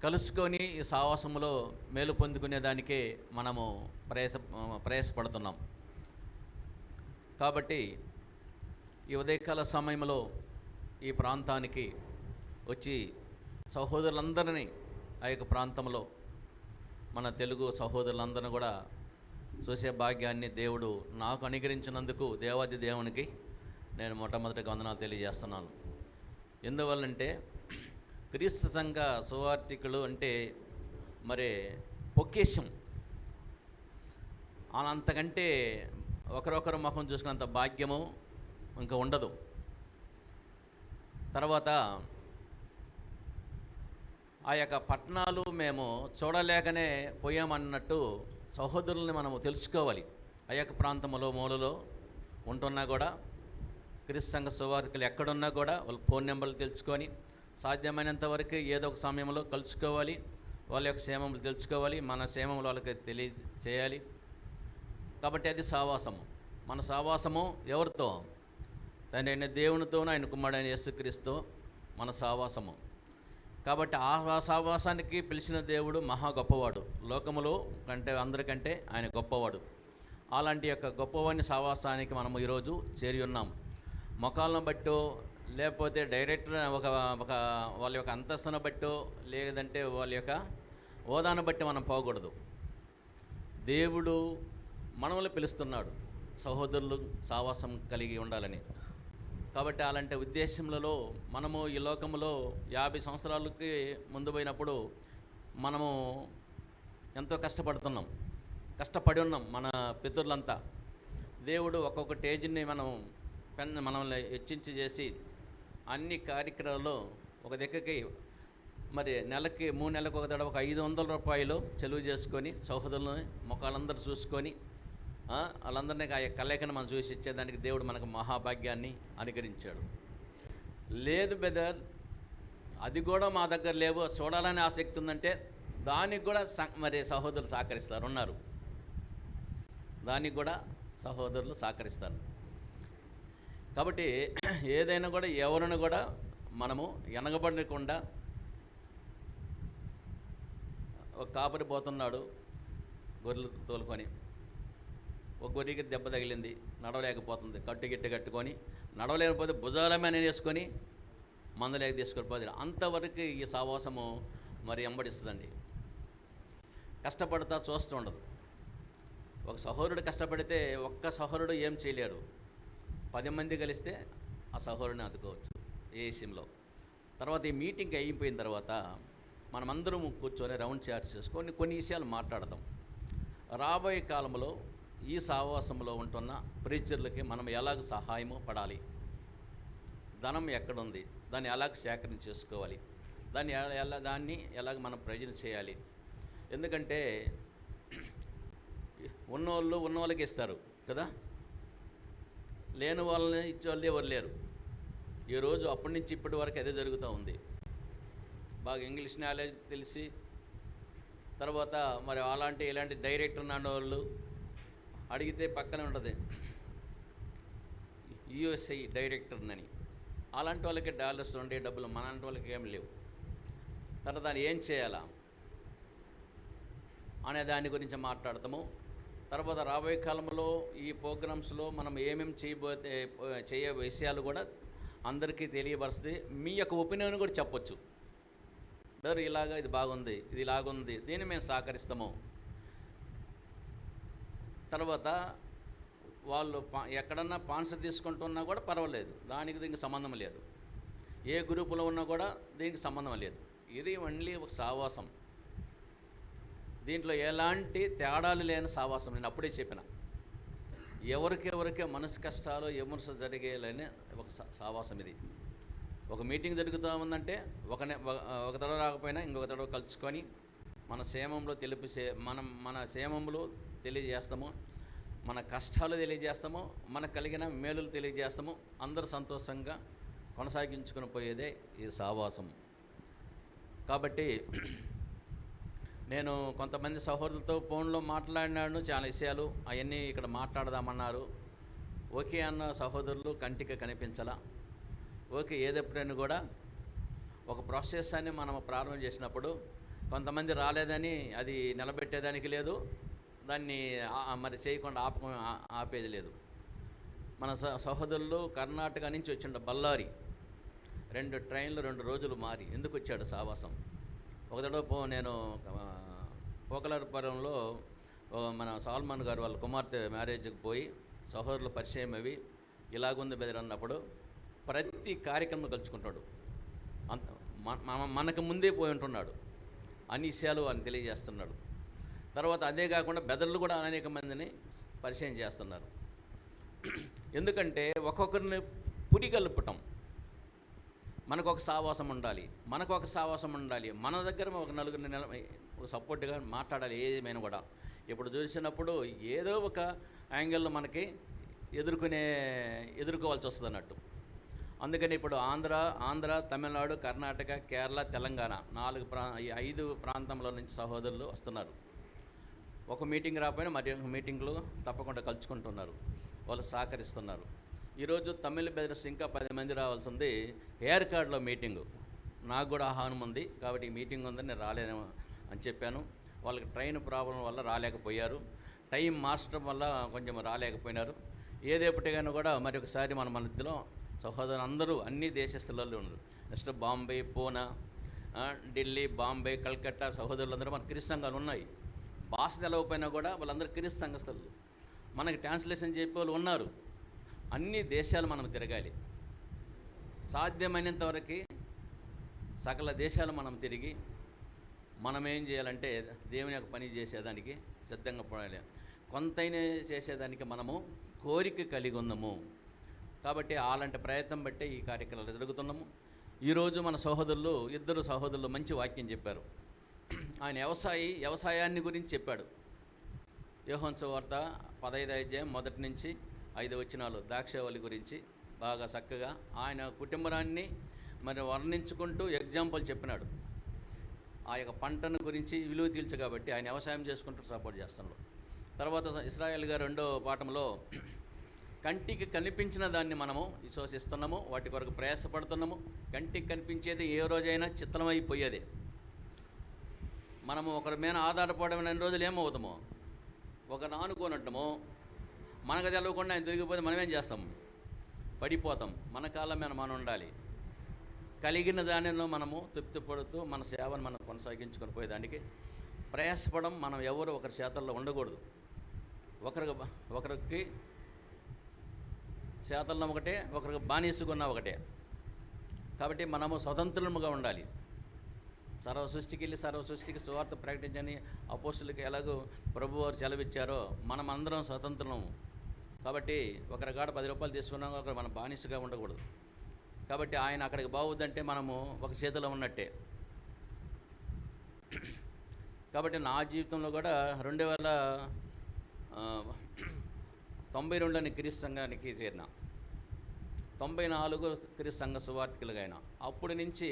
కలుసుకొని ఈ సావాసములో మేలు పొందుకునేదానికే మనము ప్రయాసపడుతున్నాం. కాబట్టి ఈ ఉదయకాల సమయంలో ఈ ప్రాంతానికి వచ్చి సహోదరులందరినీ ఆ యొక్క ప్రాంతంలో మన తెలుగు సహోదరులందరినీ కూడా చూసే భాగ్యాన్ని దేవుడు నాకు అనుగ్రహించినందుకు దేవాది దేవునికి నేను మొట్టమొదటిగా వందనాలు తెలియజేస్తున్నాను. ఎందువల్లంటే క్రీస్తు సంఘ సువార్థికులు అంటే మరి పొక్కేశం, అంతకంటే ఒకరొకరు ముఖం చూసుకున్నంత భాగ్యము ఇంకా ఉండదు. తర్వాత ఆ యొక్క పట్టణాలు మేము చూడలేకనే పోయామన్నట్టు సహోదరుల్ని మనము తెలుసుకోవాలి. ఆ యొక్క ప్రాంతంలో మూలలో ఉంటున్నా కూడా క్రీస్తు సంఘ సువార్థికులు ఎక్కడున్నా కూడా వాళ్ళ ఫోన్ నెంబర్లు తెలుసుకొని సాధ్యమైనంత వరకు ఏదో ఒక సమయంలో కలుసుకోవాలి. వాళ్ళ యొక్క క్షేమములు తెలుసుకోవాలి, మన క్షేమములు వాళ్ళకి తెలియచేయాలి. కాబట్టి అది సావాసము. మన సావాసము ఎవరితో? తండ్రి అయిన దేవునితోనూ ఆయన కుమారుడైన యేసుక్రీస్తు మన సావాసము. కాబట్టి ఆ సావాసానికి పిలిచిన దేవుడు మహా గొప్పవాడు, లోకములో కంటే అందరికంటే ఆయన గొప్పవాడు. అలాంటి యొక్క గొప్పవాడిని సావాసానికి మనము ఈరోజు చేరి ఉన్నాం. మొఖాలను బట్టో లేకపోతే డైరెక్టర్ ఒక వాళ్ళ యొక్క అంతస్తును బట్టో లేదంటే వాళ్ళ యొక్క హోదాను బట్టి మనం పోకూడదు. దేవుడు మనల్ని పిలుస్తున్నాడు సహోదరులు సావాసం కలిగి ఉండాలని. కాబట్టి అలాంటి ఉద్దేశములలో మనము ఈ లోకంలో 50 సంవత్సరాలకి ముందు పోయినప్పుడు మనము ఎంతో కష్టపడి ఉన్నాం. మన పితరులంతా దేవుడు ఒక్కొక్క స్టేజ్ని మనల్ని హెచ్చించి చేసి అన్ని కార్యక్రమాల్లో ఒక దగ్గరికి మరి నెలకి 3 నెలలకు ఒక తడవ ఒక 500 రూపాయలు చెలువ చేసుకొని సహోదరులని ముఖాలందరూ చూసుకొని వాళ్ళందరినీ ఆ కలయికను మనం చూసి ఇచ్చేదానికి దేవుడు మనకు మహాభాగ్యాన్ని అనుగ్రహించాడు. లేదు బెదర్, అది కూడా మా దగ్గర లేవు, చూడాలని ఆసక్తి ఉందంటే దానికి కూడా మరి సహోదరులు సహకరిస్తారు, ఉన్నారు. దానికి కూడా సహోదరులు సహకరిస్తారు. కాబట్టి ఏదైనా కూడా ఎవరిని కూడా మనము వెనకబడకుండా, ఒక కాపరి పోతున్నాడు గొర్రెలు తోలుకొని, ఒక గొర్రెకి దెబ్బ తగిలింది, నడవలేకపోతుంది, కట్టుగిట్ట కట్టుకొని నడవలేకపోతే భుజాల మీద వేసుకొని మందలేక తీసుకొని పోతే అంతవరకు ఈ సావాసము మరి వెంబడిస్తుందండి. కష్టపడతా చూస్తూ ఉండదు. ఒక సహోదరుడు కష్టపడితే ఒక్క సహోదరుడు ఏం చేయలేరు, 10 మంది కలిస్తే ఆ సహోదరుని అందుకోవచ్చు ఏ విషయంలో. తర్వాత ఈ మీటింగ్ అయిపోయిన తర్వాత మనమందరం కూర్చొని రౌండ్ చాట్ చేసుకొని కొన్ని విషయాలు మాట్లాడదాం. రాబోయే కాలంలో ఈ సహవాసంలో ఉంటున్న ప్రీచర్లకి మనం ఎలాగ సహాయము పడాలి, ధనం ఎక్కడుంది, దాన్ని ఎలాగ సేకరణ చేసుకోవాలి, దాన్ని ఎలాగ మనం ప్రజలు చేయాలి. ఎందుకంటే ఉన్నోళ్ళకి ఇస్తారు కదా, లేని వాళ్ళని ఇచ్చేవాళ్ళు ఎవరు లేరు. ఈరోజు అప్పటి నుంచి ఇప్పటి వరకు అదే జరుగుతూ ఉంది. బాగా ఇంగ్లీష్ నాలెడ్జ్ తెలిసి తర్వాత మరి అలాంటి ఇలాంటి డైరెక్టర్ అన్న వాళ్ళు అడిగితే పక్కనే ఉంటుంది యుఎస్ఐ డైరెక్టర్నని. అలాంటి వాళ్ళకి డాలర్స్ ఉండే డబ్బులు, మనంటి వాళ్ళకి ఏం లేవు. తర్వాత దాన్ని ఏం చేయాలా అనే దాని గురించి మాట్లాడతాము. తర్వాత రాబోయే కాలంలో ఈ ప్రోగ్రామ్స్లో మనం ఏమేమి చేయ విషయాలు కూడా అందరికీ తెలియపరుస్తుంది. మీ యొక్క ఒపీనియన్ కూడా చెప్పొచ్చు. బ్రదర్ ఇలాగా ఇది బాగుంది, ఇది ఇలాగుంది, దీన్ని మేము సహకరిస్తాము. తర్వాత వాళ్ళు ఎక్కడన్నా స్పాన్సర్ తీసుకుంటున్నా కూడా పర్వాలేదు, దానికి దీనికి సంబంధం లేదు. ఏ గ్రూపులో ఉన్నా కూడా దీనికి సంబంధం లేదు. ఇది ఓన్లీ ఒక సావాసం, దీంట్లో ఎలాంటి తేడాలు లేని సావాసం. నేను అప్పుడే చెప్పిన, ఎవరికెవరికే మనసు కష్టాలు విమర్శ జరిగేలేని ఒక సావాసం ఇది. ఒక మీటింగ్ జరుగుతూ ఉందంటే ఒక తడవ రాకపోయినా ఇంకొక తడవ కలుసుకొని మన క్షేమంలో మన క్షేమంలో తెలియజేస్తాము, మన కష్టాలు తెలియజేస్తాము, మనకు కలిగిన మేలులు తెలియజేస్తాము. అందరూ సంతోషంగా కొనసాగించుకుని పోయేదే ఈ సావాసం. కాబట్టి నేను కొంతమంది సహోదరులతో ఫోన్లో మాట్లాడినాను చాలా విషయాలు, అవన్నీ ఇక్కడ మాట్లాడదామన్నారు. ఓకే అన్న సహోదరులు కంటికి కనిపించాలా. ఓకే ఏదెప్పుడైనా కూడా ఒక ప్రాసెస్ మనం ప్రారంభం చేసినప్పుడు కొంతమంది రాలేదని అది నిలబెట్టేదానికి లేదు, దాన్ని మరి చేయకుండా ఆపేది లేదు. మన సహోదరులు కర్ణాటక నుంచి వచ్చిండ బళ్ళారి 2 ట్రైన్లు 2 రోజులు మారి ఎందుకు వచ్చాడు సావాసం. ఒక తడవ నేను పోకలపురంలో మన సాల్మాన్ గారు వాళ్ళ కుమార్తె మ్యారేజ్కి పోయి సహోదరులు పరిచయం అవి ఇలాగుంది బెదర్ అన్నప్పుడు ప్రతి కార్యక్రమం కలుసుకుంటాడు. మనకు ముందే పోయి ఉంటున్నాడు, అన్ని విషయాలు అని తెలియజేస్తున్నాడు. తర్వాత అదే కాకుండా బెదర్లు కూడా అనేక మందిని పరిచయం చేస్తున్నారు. ఎందుకంటే ఒక్కొక్కరిని పురిగలుపటం, మనకు ఒక సావాసం ఉండాలి, మన దగ్గర ఒక నలుగురిని సపోర్ట్గా మాట్లాడాలి. ఏమైనా కూడా ఇప్పుడు చూసినప్పుడు ఏదో ఒక యాంగిల్లో మనకి ఎదుర్కోవాల్సి వస్తుంది అన్నట్టు. అందుకని ఇప్పుడు ఆంధ్ర, తమిళనాడు, కర్ణాటక, కేరళ, తెలంగాణ 5 ప్రాంతంలో నుంచి సహోదరులు వస్తున్నారు. ఒక మీటింగ్ రాకపోయినా మరి ఒక మీటింగ్లో తప్పకుండా కలుసుకుంటున్నారు, వాళ్ళు సహకరిస్తున్నారు. ఈరోజు తమిళ బెదర్స్ ఇంకా 10 మంది రావాల్సింది. హెయిర్ కార్డులో మీటింగు నాకు కూడా ఆహ్వానం ఉంది, కాబట్టి ఈ మీటింగ్ ఉందని నేను రాలేను అని చెప్పాను. వాళ్ళకి ట్రైన్ ప్రాబ్లం వల్ల రాలేకపోయారు, టైం మార్చడం వల్ల కొంచెం రాలేకపోయినారు. ఏదేపటిగాను కూడా మరి ఒకసారి మన మధ్యలో సహోదరులు అందరూ అన్ని దేశస్తులలో ఉన్నారు. నెక్స్ట్ బాంబే, పూనా, ఢిల్లీ, బాంబే, కల్కట్టా సహోదరులందరూ మన క్రిస్ సంఘాలు ఉన్నాయి. భాష తెలవకపోయినా కూడా వాళ్ళందరూ క్రిస్ సంఘస్థులు, మనకి ట్రాన్స్లేషన్ చెప్పే వాళ్ళు ఉన్నారు. అన్ని దేశాలు మనం తిరగాలి, సాధ్యమైనంత వరకు సకల దేశాలు మనం తిరిగి మనం ఏం చేయాలంటే దేవుని యొక్క పని చేసేదానికి సిద్ధంగా పడాలి. కొంతైనా చేసేదానికి మనము కోరిక కలిగి ఉన్నాము. కాబట్టి అలాంటి ప్రయత్నం బట్టే ఈ కార్యక్రమాలు జరుగుతున్నాము. ఈరోజు మన ఇద్దరు సహోదరులు మంచి వాక్యం చెప్పారు. ఆయన వ్యవసాయాన్ని గురించి చెప్పాడు. యోహాను సువార్త 15వ అధ్యాయం 1 నుంచి 5 వచనాలు ద్రాక్షవల్లి గురించి బాగా చక్కగా ఆయన కుటుంబాన్ని మరి వర్ణించుకుంటూ ఎగ్జాంపుల్ చెప్పినాడు. ఆ యొక్క పంటను గురించి విలువ తీల్చు కాబట్టి ఆయన వ్యవసాయం చేసుకుంటూ సపోర్ట్ చేస్తున్నాడు. తర్వాత ఇశ్రాయేల్ గారు 2వ పాఠంలో కంటికి కనిపించిన దాన్ని మనము విశ్వసిస్తున్నాము, వాటి కొరకు ప్రయాసపడుతున్నాము. కంటికి కనిపించేది ఏ రోజైనా చిత్రమైపోయేది. మనము ఒకరి మీద ఆధారపడమైన రోజులు ఏమవుతామో, ఒకరిని ఆనుకోనట్టము, మనకు తెలవకుండా ఆయన తిరిగిపోతే మనమేం చేస్తాము, పడిపోతాం. మన కాళ్ళ మీద మనం ఉండాలి. కలిగిన దానిలో మనము తృప్తి పడుతూ మన సేవను మనం కొనసాగించుకొని పోయేదానికి ప్రయాసపడం. మనం ఎవరు ఒకరి చేతల్లో ఉండకూడదు. ఒకరికి శాతలను ఒకటే, ఒకరికి బానిసగున్న ఒకటే. కాబట్టి మనము స్వతంత్రముగా ఉండాలి. సర్వ సృష్టికి వెళ్ళి సర్వ సృష్టికి సువార్త ప్రకటించని అపోస్తులకి ఎలాగో ప్రభువారు సెలవిచ్చారో మనం అందరం స్వతంత్రం. కాబట్టి ఒకరి కాడ 10 రూపాయలు తీసుకున్నాం, ఒకరు మన బానిసగా ఉండకూడదు. కాబట్టి ఆయన అక్కడికి బాగుందంటే మనము ఒక చేతిలో ఉన్నట్టే. కాబట్టి నా జీవితంలో కూడా 2092 క్రీస్తు సంఘానికి చేరిన, 94 క్రీస్తు సంఘ సువార్థికులుగా అయినా. అప్పటి నుంచి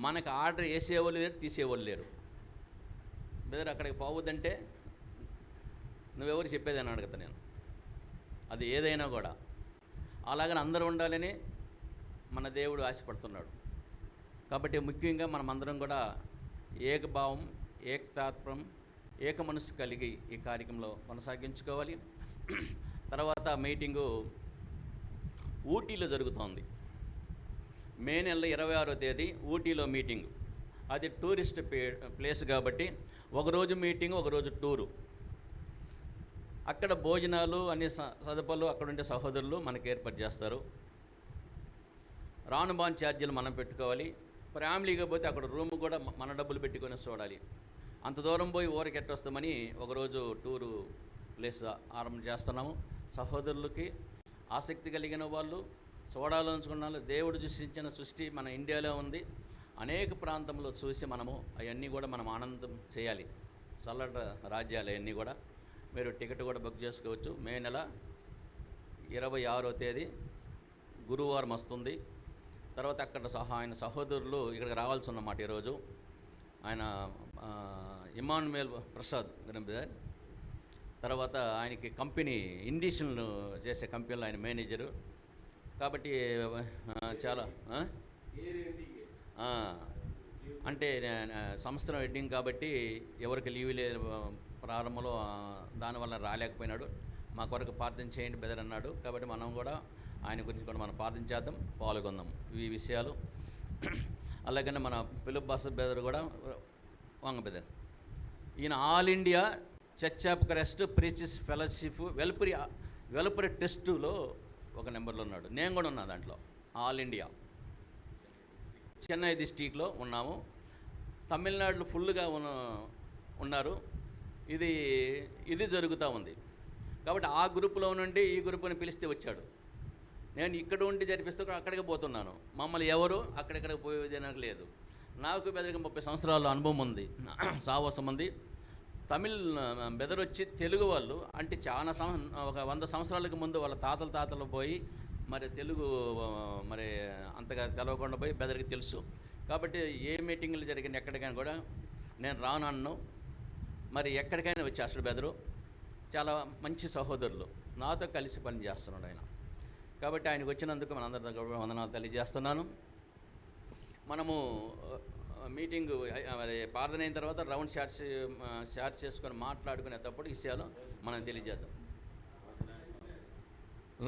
మనకు ఆర్డర్ వేసేవాళ్ళు లేరు, తీసేవాళ్ళు లేరు. బ్రదర్ అక్కడికి పోవద్దంటే నువ్వెవరు చెప్పేది అని అడుగుతా నేను. అది ఏదైనా కూడా అలాగని అందరూ ఉండాలని మన దేవుడు ఆశపడుతున్నాడు. కాబట్టి ముఖ్యంగా మనం అందరం కూడా ఏకభావం, ఏకతాత్పర్యం, ఏక మనసు కలిగి ఈ కార్యక్రమంలో కొనసాగించుకోవాలి. తర్వాత మీటింగు ఊటీలో జరుగుతోంది. మే నెల 26వ తేదీ ఊటీలో మీటింగ్. అది టూరిస్ట్ ప్లేస్ కాబట్టి ఒకరోజు మీటింగ్, ఒకరోజు టూరు. అక్కడ భోజనాలు అన్ని సదుపాయాలు అక్కడ ఉండే సహోదరులు మనకి ఏర్పాటు చేస్తారు. రానుబాన్ ఛార్జీలు మనం పెట్టుకోవాలి. ఫ్యామిలీగా పోతే అక్కడ రూమ్ కూడా మన డబ్బులు పెట్టుకొని చూడాలి. అంత దూరం పోయి ఊరికి ఎట్టొస్తామని ఒకరోజు టూరు ప్లేస్ ఆరంభం చేస్తున్నాము. సహోదరులకి ఆసక్తి కలిగిన వాళ్ళు, చూడాలనుకున్న వాళ్ళు, దేవుడు సృష్టించిన సృష్టి మన ఇండియాలో ఉంది. అనేక ప్రాంతంలో చూసి మనము అవన్నీ కూడా మనం ఆనందం చేయాలి. చల్లట రాజ్యాలు అవన్నీ కూడా మీరు టికెట్ కూడా బుక్ చేసుకోవచ్చు. మే నెల 26వ తేదీ గురువారం వస్తుంది. తర్వాత అక్కడ ఆయన సహోదరులు ఇక్కడికి రావాల్సి ఉన్నమాట ఈరోజు. ఆయన ఇమానుయేల్ ప్రసాద్ బ్రదర్. తర్వాత ఆయనకి కంపెనీ ఇండిషన్ చేసే కంపెనీలో ఆయన మేనేజరు. కాబట్టి చాలా అంటే సంవత్సరం వెడ్డింగ్ కాబట్టి ఎవరికి లీవ్ లేదు ప్రారంభంలో, దానివల్ల రాలేకపోయినాడు. మా కొరకు ప్రార్థన చేయండి బెదర్ అన్నాడు. కాబట్టి మనం కూడా ఆయన గురించి కూడా మనం ప్రార్థన చేద్దాం, పాల్గొందాం ఈ విషయాలు. అలాగనే మన పిలుపు బాస బెదర్ కూడా వంగ బెదర్. ఈయన All India Church of Christ Preachers Fellowship వెలుపరి టెస్టులో ఒక నెంబర్లో ఉన్నాడు. నేను కూడా ఉన్నా దాంట్లో. ఆల్ ఇండియా చెన్నై డిస్టిక్లో ఉన్నాము. తమిళనాడులో ఫుల్గా ఉన్నారు. ఇది జరుగుతూ ఉంది. కాబట్టి ఆ గ్రూపులో నుండి ఈ గ్రూప్ని పిలిస్తే వచ్చాడు. నేను ఇక్కడ ఉండి జరిపిస్తూ అక్కడికి పోతున్నాను. మమ్మల్ని ఎవరు అక్కడిక్కడికి పోయేది నాకు లేదు. నాకు బెదరికి 30 సంవత్సరాల అనుభవం ఉంది, సాహసం ఉంది. తమిళ్ బెదరొచ్చి తెలుగు వాళ్ళు అంటే చాలా ఒక 100 సంవత్సరాలకు ముందు వాళ్ళ తాతలు పోయి మరి తెలుగు మరి అంతగా తెలవకుండా పోయి బెదరికి తెలుసు. కాబట్టి ఏ మీటింగ్లు జరిగిన ఎక్కడికైనా కూడా నేను రానన్ను. మరి ఎక్కడికైనా వచ్చేస్తాడు బెదరు. చాలా మంచి సహోదరులు, నాతో కలిసి పని చేస్తున్నాడు ఆయన. కాబట్టి ఆయనకు వచ్చినందుకు మనందరి దగ్గర వందనాలు తెలియజేస్తున్నాను. మనము మీటింగు ప్రార్థన అయిన తర్వాత రౌండ్ షార్ట్ చేసుకొని మాట్లాడుకునేటప్పుడు విషయాలు మనం తెలియజేద్దాం.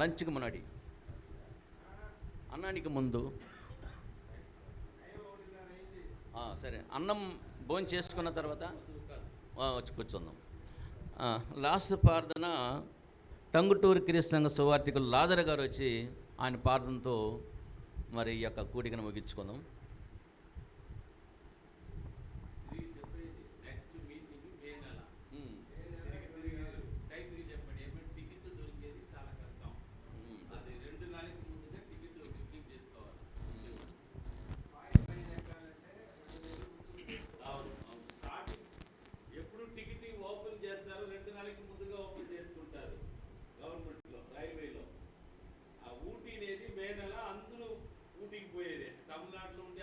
లంచ్కి మునాడి అన్నానికి ముందు సరే అన్నం భోజనం చేసుకున్న తర్వాత వచ్చి కూర్చుందాం. లాస్ట్ ప్రార్థన టంగుటూరు క్రీస్తు సంఘ సువార్థికులు లాజర్ గారు వచ్చి ఆయన ప్రార్థనతో మరి ఈ యొక్క కూడికను ముగించుకుందాం. తమిళనాడులో ఉండే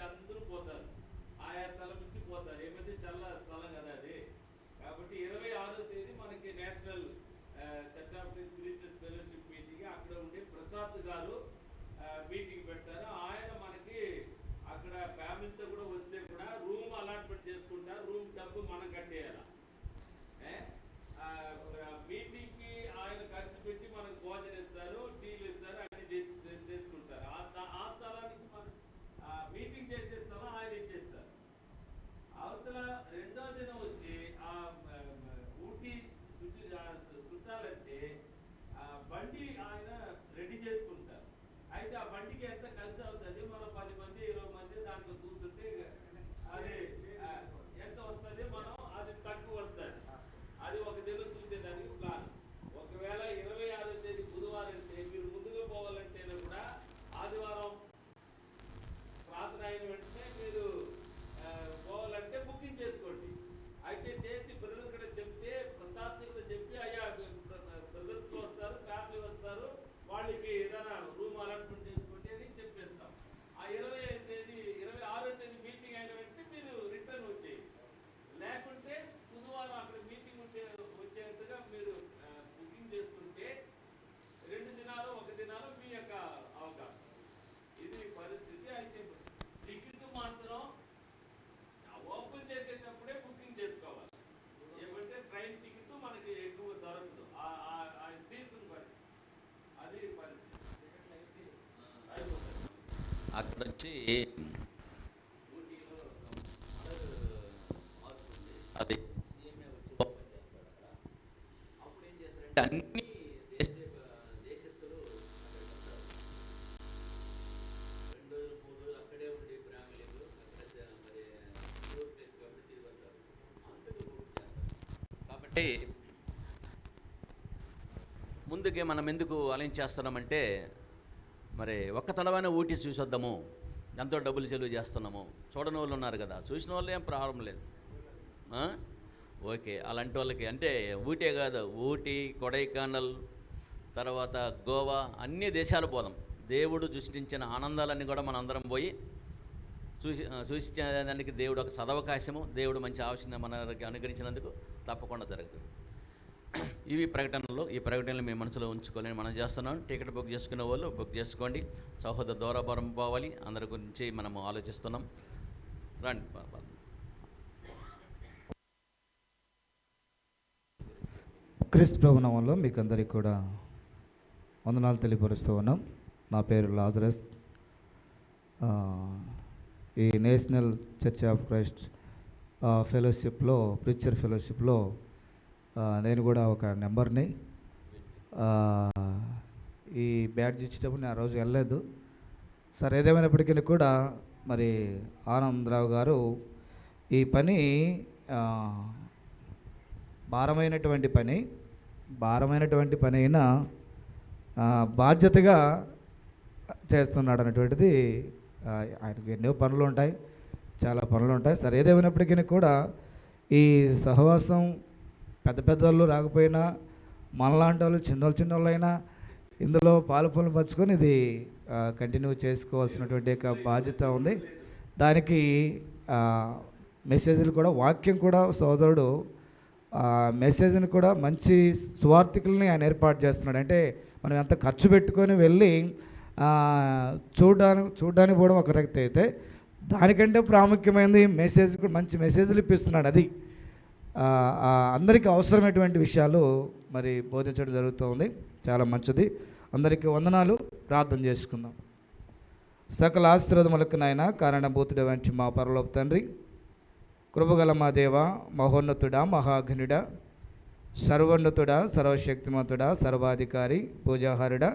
బండి ఆయన రెడీ చేసుకుంటారు. అయితే ఆ బండికి ఎంత ఖర్చు అవుతుంది, మనం 10 మంది 20 మంది దాంట్లో చూస్తుంటే అది ఎంత వస్తుంది, మనం అది తక్కువ వస్తుంది. అది ఒక దిన చూసేదానికి ప్లాన్. ఒకవేళ 26వ తేదీ బుధవారం అంటే మీరు ముందుగా పోవాలంటే కూడా ఆదివారం ప్రార్థన అయిన వెంటనే మీరు పోవాలంటే బుకింగ్ చేసుకోండి. అయితే చేసి బ్రదర్ కూడా చెప్తే, ప్రసాద్ కూడా చెప్పి, అయ్యా బ్రదర్స్ వస్తారు, ఫ్యామిలీ వస్తారు, వాళ్ళకి ఏదైనా రూమ్ అలాట్మెంట్ చేసుకోండి అని చెప్పేస్తాం. ఆ 26వ తేదీ మీటింగ్ అయిన వెంటనే మీరు రిటర్న్ వచ్చేయండి. లేకుంటే బుధవారం అక్కడ మీటింగ్ వచ్చేట్టుగా మీరు బుకింగ్ చేసుకుంటే 2 దినాలు 1 దినాలు మీ యొక్క అవకాశం. ఇది పరిస్థితి. అయితే టికెట్ మాత్రం ఓపెన్ చేసేటప్పుడే బుకింగ్ చేసుకోవాలి. ఏమంటే ట్రైన్ టికెట్ మనకి ఎక్కువ దొరకదు ఆ సీజన్ బట్టి. అది పరిస్థితి. అక్కడ వచ్చి అది ఓపెన్ చేస్తారు అక్కడ. అప్పుడు ఏం చేస్తారంటే అన్ని దేశస్తులు అక్కడ ఉంటారు. 2 రోజులు 3 రోజులు అక్కడే ఉండి ఫ్యామిలీలు అక్కడ మరి టూర్ ప్లేస్ కాబట్టి తిరిగి వస్తారు. అంతకు చేస్తారు. కాబట్టి ముందుకే మనం ఎందుకు అలైన్ చేస్తున్నామంటే, మరి ఒక్క తడవైన ఊటీ చూసొద్దాము, ఎంతో డబ్బులు చెలువ చేస్తున్నాము. చూడని వాళ్ళు ఉన్నారు కదా, చూసిన వాళ్ళు ఏం ప్రాబ్లం లేదు. ఓకే, అలాంటి వాళ్ళకి అంటే ఊటే కాదు, ఊటీ, కొడైకానల్, తర్వాత గోవా, అన్ని దేశాలు పోదాం. దేవుడు సృష్టించిన ఆనందాలన్నీ కూడా మనం అందరం పోయి చూసించడానికి దేవుడు ఒక సదవకాశము, దేవుడు మంచి ఆలోచన మనకి అనుగ్రహించినందుకు తప్పకుండా జరుగుతుంది. ఇవి ప్రకటనలు. ఈ ప్రకటనలు మీ మనసులో ఉంచుకోవాలని మనం చేస్తున్నాం. టికెట్ బుక్ చేసుకునే వాళ్ళు బుక్ చేసుకోండి. సహోదర దూరాభారం పోవాలి, అందరి గురించి మనము ఆలోచిస్తున్నాం. రండి. క్రీస్తు ప్రభు నామములో మీకు అందరికీ కూడా వందనాలు తెలియపరుస్తూ ఉన్నాం. నా పేరు లాజరస్. ఈ నేషనల్ చర్చ్ ఆఫ్ క్రైస్ట్ ఫెలోషిప్లో, ప్రీచర్ ఫెలోషిప్లో నేను కూడా ఒక నెంబర్ని. ఈ బ్యాడ్జ్ ఇచ్చేటప్పుడు నేను ఆ రోజు వెళ్ళలేదు. సరే, ఏదేమైనప్పటికీ కూడా మరి ఆనందరావు గారు ఈ పని భారమైనటువంటి పని అయినా బాధ్యతగా చేస్తున్నాడు అనేటువంటిది. ఆయనకి ఎన్నో పనులు ఉంటాయి, చాలా పనులు ఉంటాయి. సరే, ఏదేమైనప్పటికీ కూడా ఈ సహవాసం పెద్ద వాళ్ళు రాకపోయినా, మనలాంటి వాళ్ళు చిన్నోళ్ళు అయినా ఇందులో పాలు పంచుకొని ఇది కంటిన్యూ చేసుకోవాల్సినటువంటి ఒక బాధ్యత ఉంది. దానికి మెసేజ్లు కూడా, వాక్యం కూడా సోదరుడు మెసేజ్ని కూడా మంచి సువార్థికుల్ని ఆయన ఏర్పాటు చేస్తున్నాడు. అంటే మనం ఎంత ఖర్చు పెట్టుకొని వెళ్ళి చూడడానికి పోవడం ఒక రకత అయితే, దానికంటే ప్రాముఖ్యమైనది మెసేజ్, మంచి మెసేజ్లు ఇప్పిస్తున్నాడు. అది అందరికీ అవసరమైనటువంటి విషయాలు మరి బోధించడం జరుగుతుంది. చాలా మంచిది. అందరికీ వందనాలు. ప్రార్థన చేసుకుందాం. సకల ఆశీర్వాదములకు నాయన కారణభూతుడ వంటి మా పరలోక తండ్రి, కృపగల మా దేవ, మహోన్నతుడా, మహాఘనుడా, సర్వోన్నతుడా, సర్వశక్తిమంతుడా, సర్వాధికారి, పూజాహారుడా,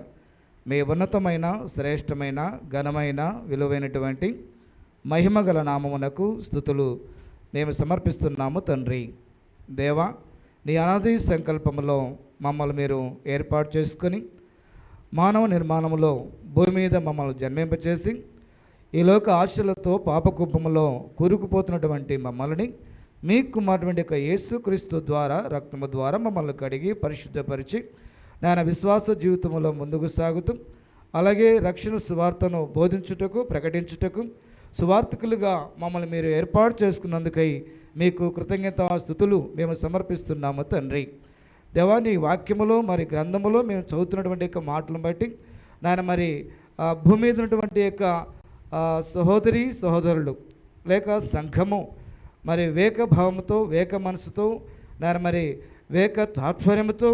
మీ ఉన్నతమైన, శ్రేష్టమైన, ఘనమైన, విలువైనటువంటి మహిమగల నామమునకు స్తుతులు మేము సమర్పిస్తున్నాము తండ్రి. దేవా, నీ అనాది సంకల్పములో మమ్మల్ని మీరు ఏర్పాటు చేసుకొని మానవ నిర్మాణములో భూమి మీద మమ్మల్ని జన్మింపచేసి ఈ లోక ఆశలతో పాపకూపములో కూరుకుపోతున్నటువంటి మమ్మల్ని మీ కుమారుడి యొక్క యేసుక్రీస్తు ద్వారా, రక్తము ద్వారా మమ్మల్ని కడిగి పరిశుద్ధపరిచి నాయన విశ్వాస జీవితంలో ముందుకు సాగుతూ, అలాగే రక్షణ సువార్తను బోధించుటకు, ప్రకటించుటకు సువార్థికులుగా మమ్మల్ని మీరు ఏర్పాటు చేసుకున్నందుకై మీకు కృతజ్ఞతాస్తుతులు మేము సమర్పిస్తున్నాము తండ్రి. దేవా, నీ వాక్యములో మరి గ్రంథములో మేము చదువుతున్నటువంటి యొక్క మాటలను బట్టి నాయన మరి భూమి మీద ఉన్నటువంటి యొక్క సహోదరి సహోదరులు లేక సంఘము మరి వేక భావంతో, వేక మనసుతో, నాయన మరి వేక తాత్పర్యంతో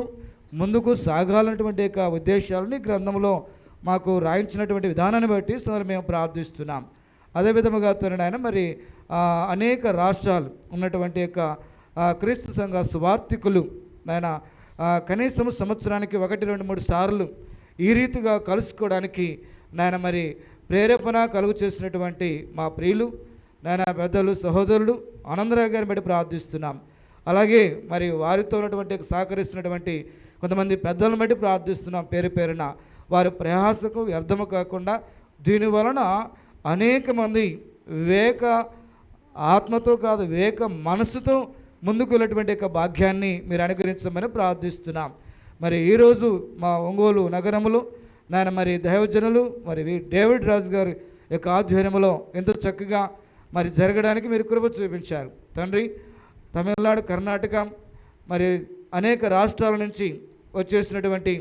ముందుకు సాగాలన్నటువంటి యొక్క ఉద్దేశాలని గ్రంథంలో మాకు రాయించినటువంటి విధానాన్ని బట్టి సోదరు మేము ప్రార్థిస్తున్నాం. అదేవిధముగా ఆయన మరి అనేక రాష్ట్రాలు ఉన్నటువంటి యొక్క క్రీస్తు సంఘ సువార్థికులు నాయన కనీసం సంవత్సరానికి 1, 2, 3 సార్లు ఈ రీతిగా కలుసుకోవడానికి నాయన మరి ప్రేరేపణ కలుగు చేసినటువంటి మా ప్రియులు నాయన పెద్దలు సహోదరులు ఆనందరావు గారిని బట్టి ప్రార్థిస్తున్నాం. అలాగే మరి వారితో ఉన్నటువంటి సహకరిస్తున్నటువంటి కొంతమంది పెద్దలను బట్టి ప్రార్థిస్తున్నాం. పేరు పేరున వారి ప్రయాసకు వ్యర్థము కాకుండా దీని వలన అనేక మంది వివేక ఆత్మతో కాదు వివేక మనసుతో ముందుకు వెళ్ళేటువంటి యొక్క భాగ్యాన్ని మీరు అనుగ్రహించమని ప్రార్థిస్తున్నాం. మరి ఈరోజు మా ఒంగోలు నగరంలో నాయన మరి దైవజనులు మరి డేవిడ్ రాజు గారి యొక్క ఆధ్వర్యంలో ఎంతో చక్కగా మరి జరగడానికి మీరు కృప చూపించారు తండ్రి. తమిళనాడు, కర్ణాటక మరి అనేక రాష్ట్రాల నుంచి వచ్చేసినటువంటి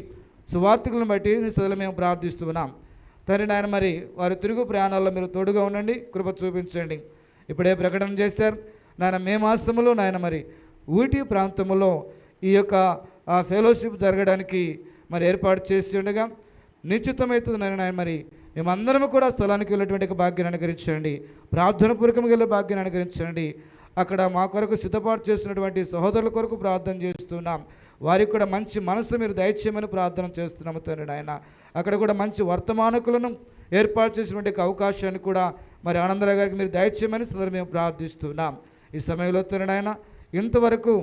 సువార్థికులను బట్టి నిశ్చలు మేము ప్రార్థిస్తున్నాం తండ్రి. నాయన మరి వారి తిరుగు ప్రయాణాల్లో మీరు తోడుగా ఉండండి, కృప చూపించండి. ఇప్పుడే ప్రకటన చేశారు నాయన మే మాసములో నాయన మరి ఊటీ ప్రాంతంలో ఈ యొక్క ఫెలోషిప్ జరగడానికి మరి ఏర్పాటు చేసి ఉండగా నిశ్చితమవుతుంది నాయన. మరి మేమందరము కూడా స్థలానికి వెళ్ళేటువంటి భాగ్యాన్ని అనుగ్రహించండి, ప్రార్థన పూర్వకంగా వెళ్ళే భాగ్యాన్ని అనుగ్రహించండి. అక్కడ మా కొరకు సిద్ధపాటు చేస్తున్నటువంటి సహోదరుల కొరకు ప్రార్థన చేస్తున్నాం. వారికి కూడా మంచి మనసు మీరు దయచేయమని ప్రార్థన చేస్తున్నాము తండ్రి నాయన. అక్కడ కూడా మంచి వర్తమానకులను ఏర్పాటు చేసినటువంటి అవకాశాన్ని కూడా మరి ఆనందరావు గారికి మీరు దయచేయమని సదరు మేము ప్రార్థిస్తున్నాం. ఈ సమయంలో తండ్రి నాయన ఇంతవరకు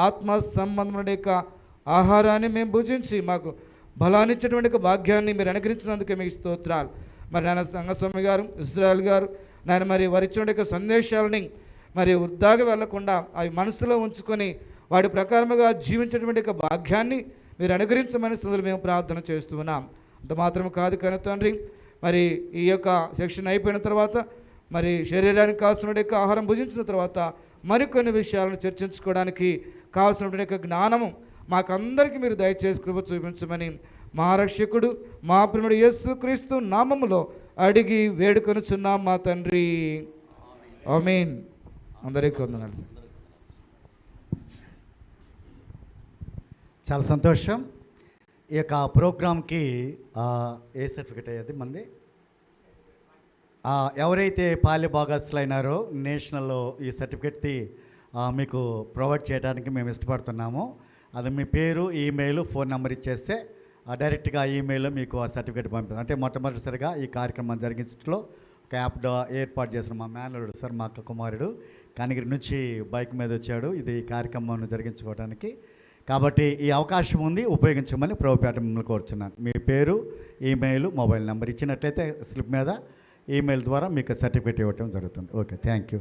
ఆత్మ సంబంధమైన యొక్క ఆహారాన్ని మేము భుజించి మాకు బలాన్ని ఇచ్చేటువంటి భాగ్యాన్ని మీరు అనుగ్రహించినందుకే మీకు స్తోత్రాలు. మరి నాయన సంగస్వామి గారు, ఇజ్రాయల్ గారు నాయన మరి వారి ఇచ్చిన సందేశాలని మరి వృద్ధాగా వెళ్లకుండా అవి మనసులో ఉంచుకొని వాటి ప్రకారముగా జీవించేటువంటి భాగ్యాన్ని మీరు అనుగ్రహించమని సోదరులు మేము ప్రార్థన చేస్తున్నాం. అంత మాత్రం కాదు కానీ తండ్రి మరి ఈ యొక్క సెక్షన్ అయిపోయిన తర్వాత మరి శరీరానికి కావాల్సిన ఆహారం భుజించిన తర్వాత మరికొన్ని విషయాలను చర్చించుకోవడానికి కావాల్సినటువంటి జ్ఞానము మాకందరికీ మీరు దయచేసి కృప చూపించమని మా రక్షకుడు మా ప్రియుడు యేసుక్రీస్తు నామములో అడిగి వేడుకొనుచున్నాం మా తండ్రి. ఆమేన్. అందరికీ వందనాలు. చాలా సంతోషం. ఈ యొక్క ప్రోగ్రామ్కి ఏ సర్టిఫికేట్ అయ్యేది మంది ఎవరైతే పాల్య భాగస్తులైనారో నేషనల్లో ఈ సర్టిఫికేట్ది మీకు ప్రొవైడ్ చేయడానికి మేము ఇష్టపడుతున్నాము. అది మీ పేరు, ఈమెయిల్, ఫోన్ నెంబర్ ఇచ్చేస్తే డైరెక్ట్గా ఈమెయిల్లో మీకు ఆ సర్టిఫికేట్ పంపిస్తుంది. అంటే మొట్టమొదటిసారిగా ఈ కార్యక్రమం జరిగించడంలో ఒక యాప్ ఏర్పాటు చేసిన మా మేనలుడు సార్, మా అక్క కుమారుడు కనిగిరి నుంచి బైక్ మీద వచ్చాడు ఇది కార్యక్రమాన్ని జరిగించుకోవడానికి. కాబట్టి ఈ అవకాశం ఉంది, ఉపయోగించమని ప్రభుపేట మిమ్మల్ని కోరుచున్నాను. మీ పేరు, ఈమెయిల్, మొబైల్ నెంబర్ ఇచ్చినట్లయితే స్లిప్ మీద ఈమెయిల్ ద్వారా మీకు సర్టిఫికేట్ ఇవ్వటం జరుగుతుంది. Okay, thank you.